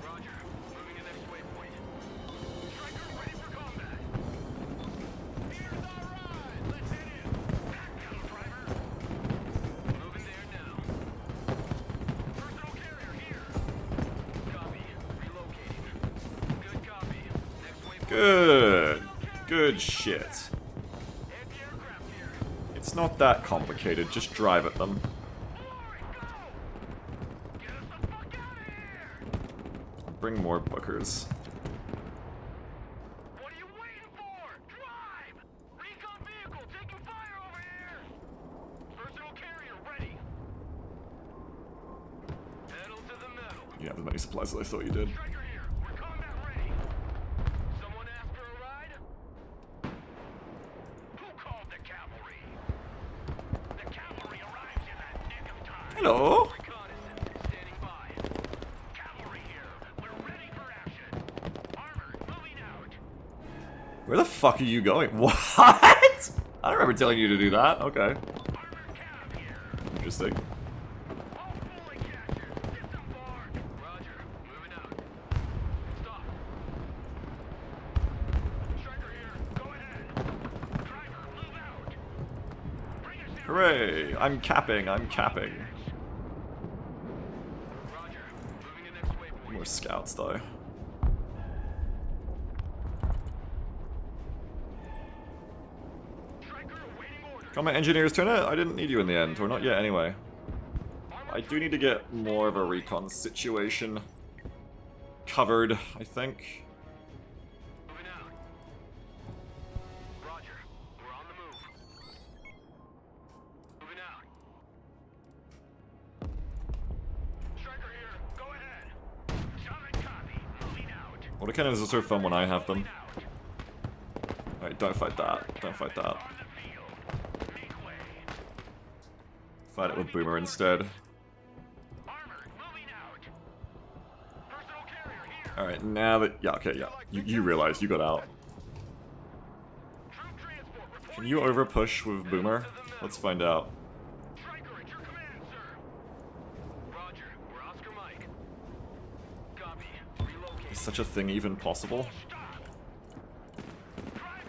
Roger. Moving to next waypoint. Striker ready for combat. Here's our ride. Let's head in. Back down, driver. Moving there now. Personal carrier here. Copy. Relocating. Good copy. Next waypoint. Good. Good shit. Anti-aircraft here. It's not that complicated. Just drive at them. Forward, go! Get us the fuck out of here! Bring more Bookers. What are you waiting for? Drive! Recon vehicle taking fire over here! Personal carrier ready. Pedal to the metal. You have as many supplies as I thought you did. Striker here. We're combat ready. Someone asked for a ride? Who called the cavalry? The cavalry arrives in that nick of time. Hello. Reconnaissance standing by. Where the fuck are you going? What? I don't remember telling you to do that. Okay. Interesting. Roger, moving out. Stop. Striker here, go ahead. Driver, move out. Bring us in. Hooray! I'm capping, I'm capping. Roger, moving the next waypoint. More scouts, though. Striker awaiting orders. Come on, engineers, turn it. I didn't need you in the end, or not yet anyway. I do need to get more of a recon situation covered, I think. Moving out. Roger, we're on the move. Moving out. Striker here, go ahead. Solid copy, moving out. Autocannons are so fun when I have them. Moving out. Alright, don't fight that. Don't fight that. On the field. Make way. Fight it with Boomer instead. Armor, moving out. Personal carrier here. Alright, now that... Yeah, okay, yeah. You realize you got out. Troop transport, report. Can you overpush with Boomer? Let's find out. Striker at your command, sir. Roger, we're Oscar Mike. Copy. Relocate. Is such a thing even possible? Stop. Driver,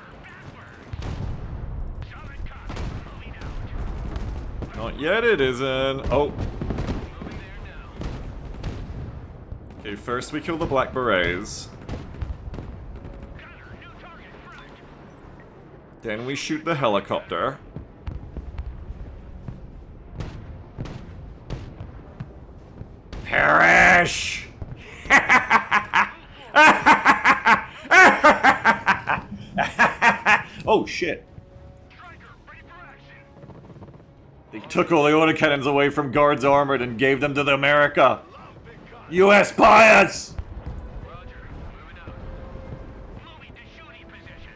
backwards. Solid copy, moving out. Not yet, it isn't. Oh, Moving there now. okay, first we kill the Black Berets. Gunner, new target, front. Then we shoot the helicopter. Perish! Oh shit. Striker, ready for action. They took all the autocannons away from Guards Armored and gave them to the America. Love big gun. US bias! Roger, moving out. Moving to shooting position.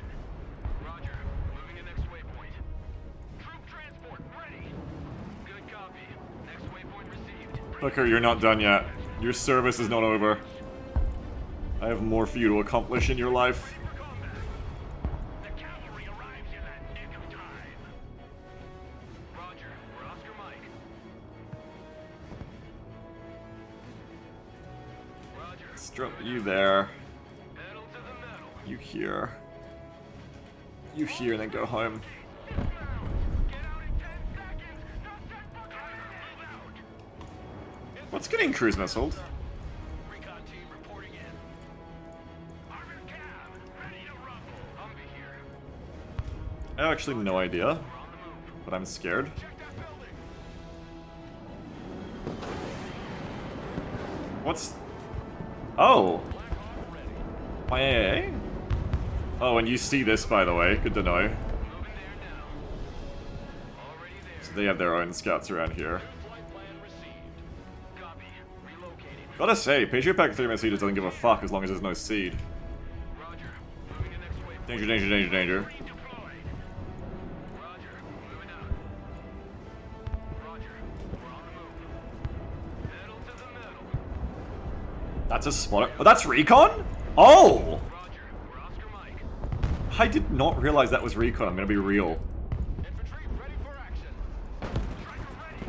Roger, moving to next waypoint. Troop transport ready. Good copy. Next waypoint received. Booker, you're not done yet. Your service is not over. I have more for you to accomplish in your life. For combat. The cavalry arrives in the nick of time. Roger, we're Oscar Mike. Roger. Strut you there. Pedal to the metal. You here. You here, and then go home. Get out in 10 seconds. No set for driver. Move out. What's getting cruise missiled? Recon team reporting in. Armored cab, ready to rumble. Humvee here. I have actually no idea, We're on the move. but I'm scared. Check that building. What's... Oh! Black Hawk ready. My AA? Oh, and you see this, by the way. Good to know. Moving there now. Already there. So they have their own scouts around here. Flight plan received. Copy. Relocating. Gotta say, Patriot Pack 3 Mercedes doesn't give a fuck as long as there's no seed. Roger. Moving to next waypoint. Danger, danger, danger, danger. Redeployed. Roger. Moving out. Roger. We're on the move. Pedal to the metal. That's a spotter. Oh, that's recon? Oh! Roger. We're Oscar Mike. I did not realize that was recon. I'm gonna be real. Infantry ready for action. Striker ready.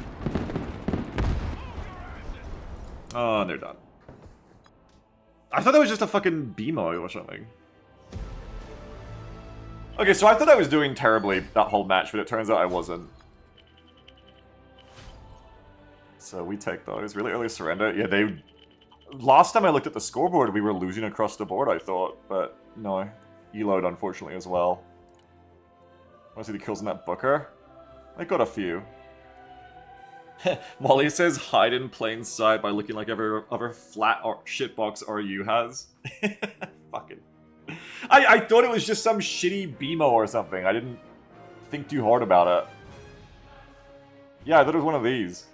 Oh, and they're done. I thought that was just a fucking BMO or something. Okay, so I thought I was doing terribly that whole match, but it turns out I wasn't. So we take those. Really early surrender. Yeah, they... Last time I looked at the scoreboard, we were losing across the board, I thought. But no. Elo'd, unfortunately, as well. Want to see the kills on that Booker? I got a few. Molly says hide in plain sight by looking like every other flat or shitbox RU has. Fucking. I thought it was just some shitty BMO or something. I didn't think too hard about it. Yeah, I thought it was one of these.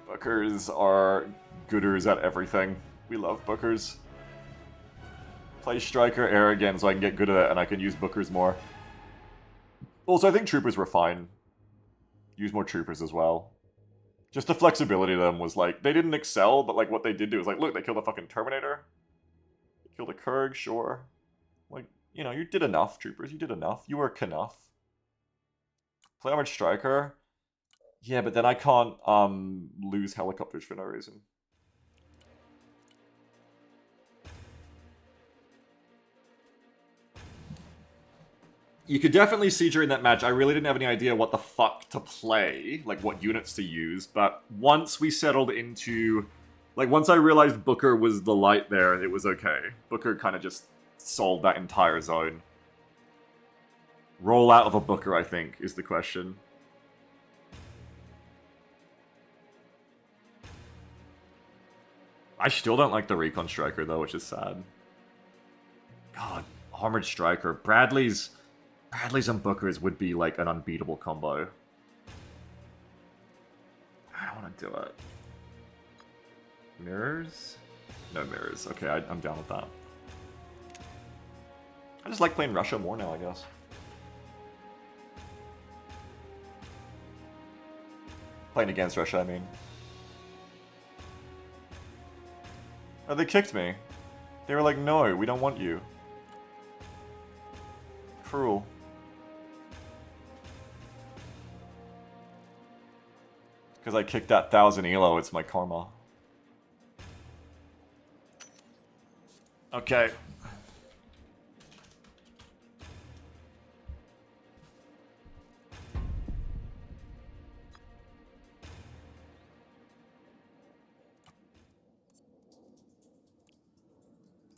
Bookers are gooders at everything. We love Bookers. Play Striker Air again so I can get good at it and I can use Bookers more. Also, I think Troopers were fine. Use more Troopers as well. Just the flexibility of them was like, they didn't excel, but like what they did do is like, look, they killed the fucking Terminator. They killed a Kurg, sure. Like, You know, you did enough, troopers. You did enough. You were enough. Play Armored Striker. Yeah, but then I can't lose helicopters for no reason. You could definitely see during that match, I really didn't have any idea what the fuck to play, like what units to use, but once we settled into, like once I realized Booker was the light there, it was okay. Booker kind of just solved that entire zone. Roll out of a Booker, I think, is the question. I still don't like the Recon Striker, though, which is sad. God, Armored Striker. Bradley's and Booker's would be like an unbeatable combo. I don't want to do it. Mirrors? No mirrors. Okay, I'm down with that. I just like playing Russia more now, I guess. Playing against Russia, I mean. Oh, they kicked me. They were like, no, we don't want you. Cruel. Because I kicked that 1,000 elo, it's my karma. Okay.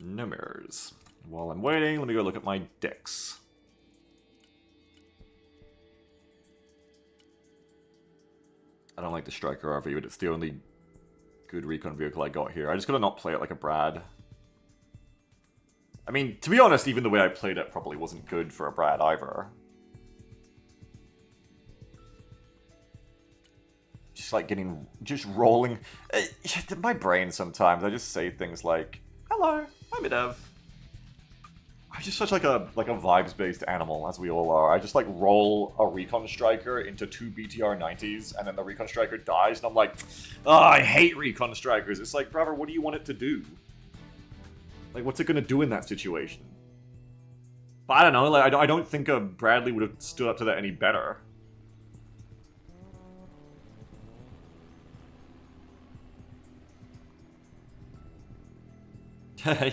No mirrors. While I'm waiting, let me go look at my decks. I don't like the Striker RV, but it's the only good recon vehicle I got here. I just gotta not play it like a Brad. I mean, to be honest, even the way I played it probably wasn't good for a Brad either. Just like just rolling. My brain sometimes, I just say things like, hello, I'm Idev. I'm just such like a vibes-based animal, as we all are. I just like roll a Recon Striker into 2 BTR 90s, and then the Recon Striker dies, and I'm like, oh, I hate Recon Strikers. It's like, brother, what do you want it to do? Like, what's it gonna do in that situation? But I don't know, like, I don't think a Bradley would have stood up to that any better.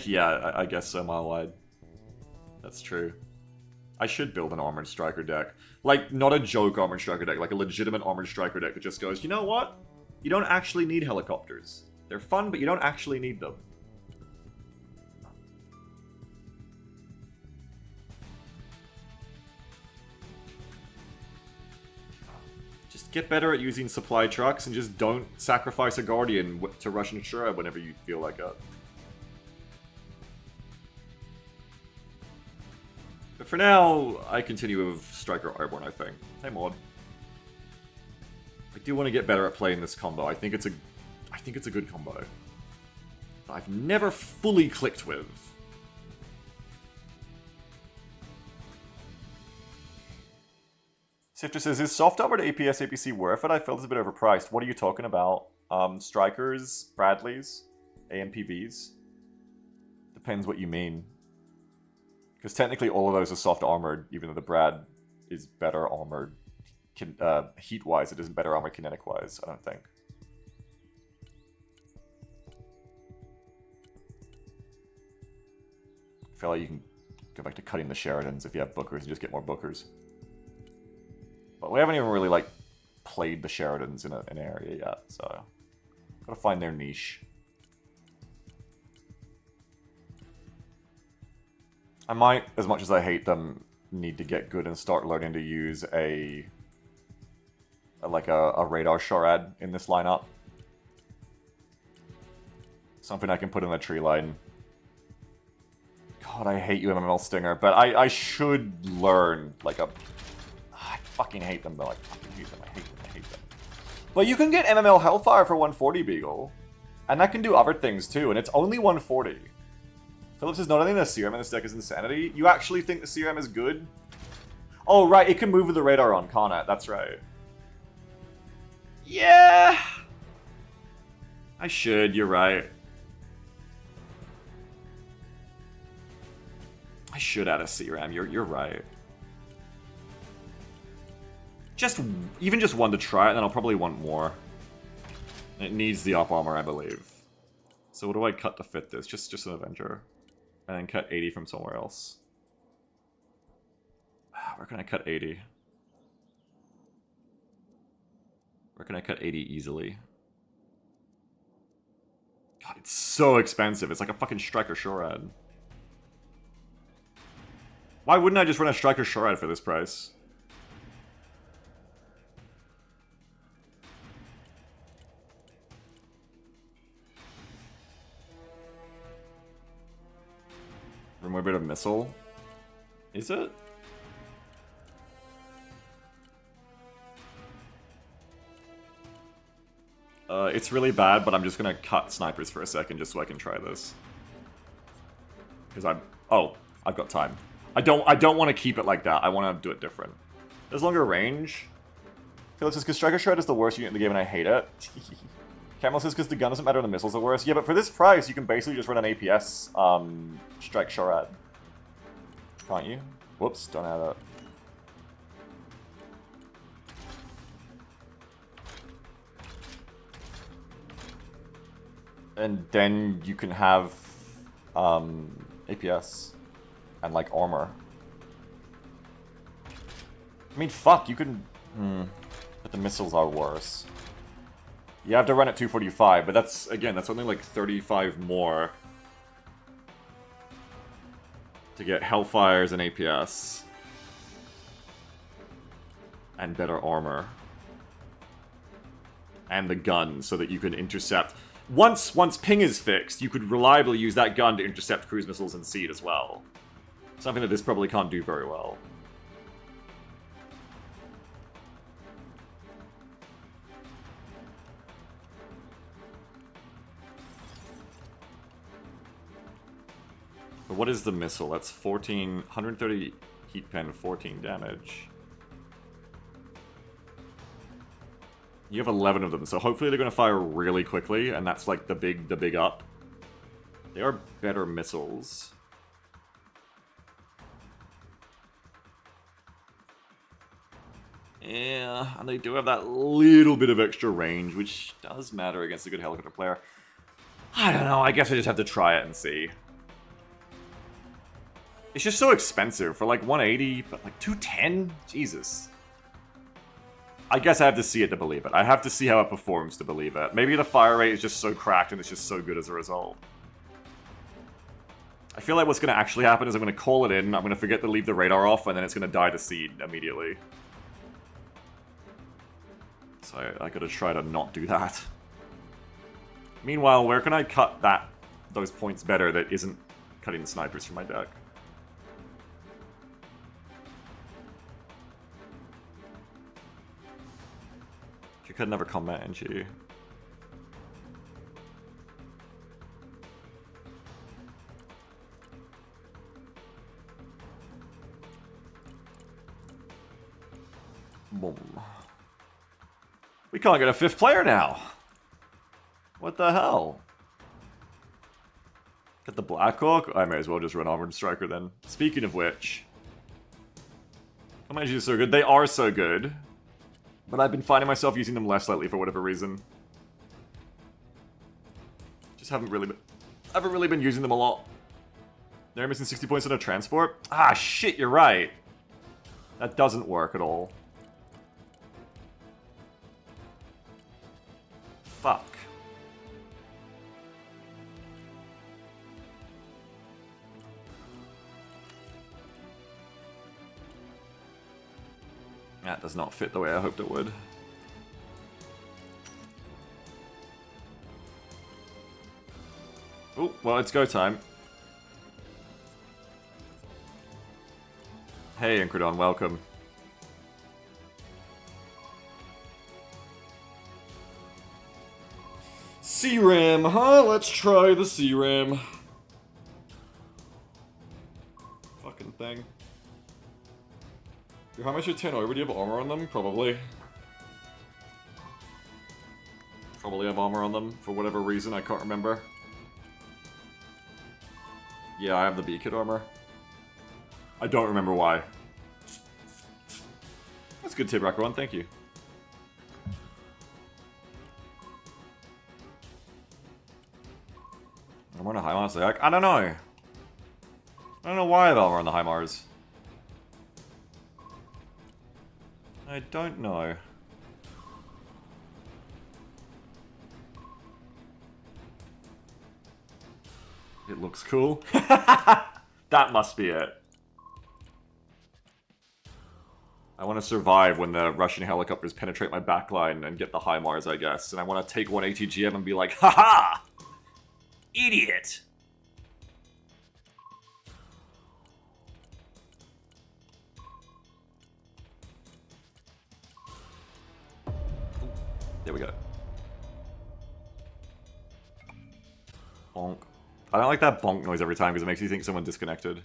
Yeah, I guess so, mile wide. That's true. I should build an Armored Striker deck. Like, not a joke Armored Striker deck, like a legitimate Armored Striker deck that just goes, you know what? You don't actually need helicopters. They're fun, but you don't actually need them. Just get better at using supply trucks and just don't sacrifice a Guardian to Russian Shura whenever you feel like it. But for now, I continue with Striker Airborne, I think. Hey, Mod. I do want to get better at playing this combo. I think it's a good combo. But I've never fully clicked with. Sifter says, is soft armored APS APC worth it? I felt it's a bit overpriced. What are you talking about? Strikers, Bradleys, AMPVs? Depends what you mean. Because technically all of those are soft armored, even though the Brad is better armored. Heat-wise, it isn't better armored kinetic-wise, I don't think. I feel like you can go back to cutting the Sheridans if you have Bookers and just get more Bookers. But we haven't even really, like, played the Sheridans in an area yet, so... Gotta find their niche. I might, as much as I hate them, need to get good and start learning to use a radar charade in this lineup. Something I can put in the tree line. God, I hate you, MML Stinger, but I should learn, like, I fucking hate them, though. I fucking hate them, I hate them. But you can get MML Hellfire for 140, Beagle. And that can do other things, too, and it's only 140. Phillips is not only the CRM in this deck is insanity. You actually think the CRM is good? Oh, right, it can move with the radar on, can't it? That's right. Yeah! I should, you're right. I should add a CRAM, you're right. Even just one to try it, and then I'll probably want more. It needs the up armor, I believe. So what do I cut to fit this? Just an Avenger. And then cut 80 from somewhere else. Where can I cut 80? Where can I cut 80 easily? God, it's so expensive. It's like a fucking Striker Shorad. Why wouldn't I just run a Striker Shorad for this price? Remove a bit of missile. Is it? It's really bad, but I'm just gonna cut snipers for a second just so I can try this. Because I've got time. I don't want to keep it like that. I want to do it different. There's longer range. Philip says, because Striker Shred is the worst unit in the game and I hate it. Camel says, because the gun doesn't matter and the missiles are worse. Yeah, but for this price, you can basically just run an APS Strike Shorad. Can't you? Whoops, don't have that. And then you can have APS and like armor. I mean, fuck, you can. But the missiles are worse. You have to run at 245, but that's only like 35 more to get Hellfires and APS and better armor and the gun so that you can intercept. Once ping is fixed, you could reliably use that gun to intercept cruise missiles and seed as well. Something that this probably can't do very well. But what is the missile? That's 130 heat pen, 14 damage. You have 11 of them, so hopefully they're going to fire really quickly, and that's like the big up. They are better missiles. Yeah, and they do have that little bit of extra range, which does matter against a good helicopter player. I don't know, I guess I just have to try it and see. It's just so expensive for like 180, but like 210? Jesus. I guess I have to see it to believe it. I have to see how it performs to believe it. Maybe the fire rate is just so cracked and it's just so good as a result. I feel like what's going to actually happen is I'm going to call it in, I'm going to forget to leave the radar off, and then it's going to die to seed immediately. So I gotta try to not do that. Meanwhile, where can I cut those points better that isn't cutting the snipers from my deck? You could never combat, and you. Boom. We can't get a fifth player now. What the hell? Get the Blackhawk? I may as well just run Armored Striker then. Speaking of which, Comanches are so good. They are so good. But I've been finding myself using them less lately for whatever reason. Just haven't really been using them a lot. They're missing 60 points on a transport? Ah, shit, you're right. That doesn't work at all. Fuck. That does not fit the way I hoped it would. Oh, well, it's go time. Hey, Incredon, welcome. CRAM, huh? Let's try the CRAM. Fucking thing. How much are 10 over? Do you have armor on them? Probably. Probably have armor on them for whatever reason, I can't remember. Yeah, I have the B-Kit armor. I don't remember why. That's a good tip, Rocker One. Thank you. I'm on a high Mars. Like, I don't know. I don't know why they'll run the high Mars. I don't know. It looks cool. That must be it. I want to survive when the Russian helicopters penetrate my backline and get the high Mars, I guess. And I want to take one ATGM and be like, haha! Idiot! There we go. Bonk. I don't like that bonk noise every time because it makes you think someone disconnected.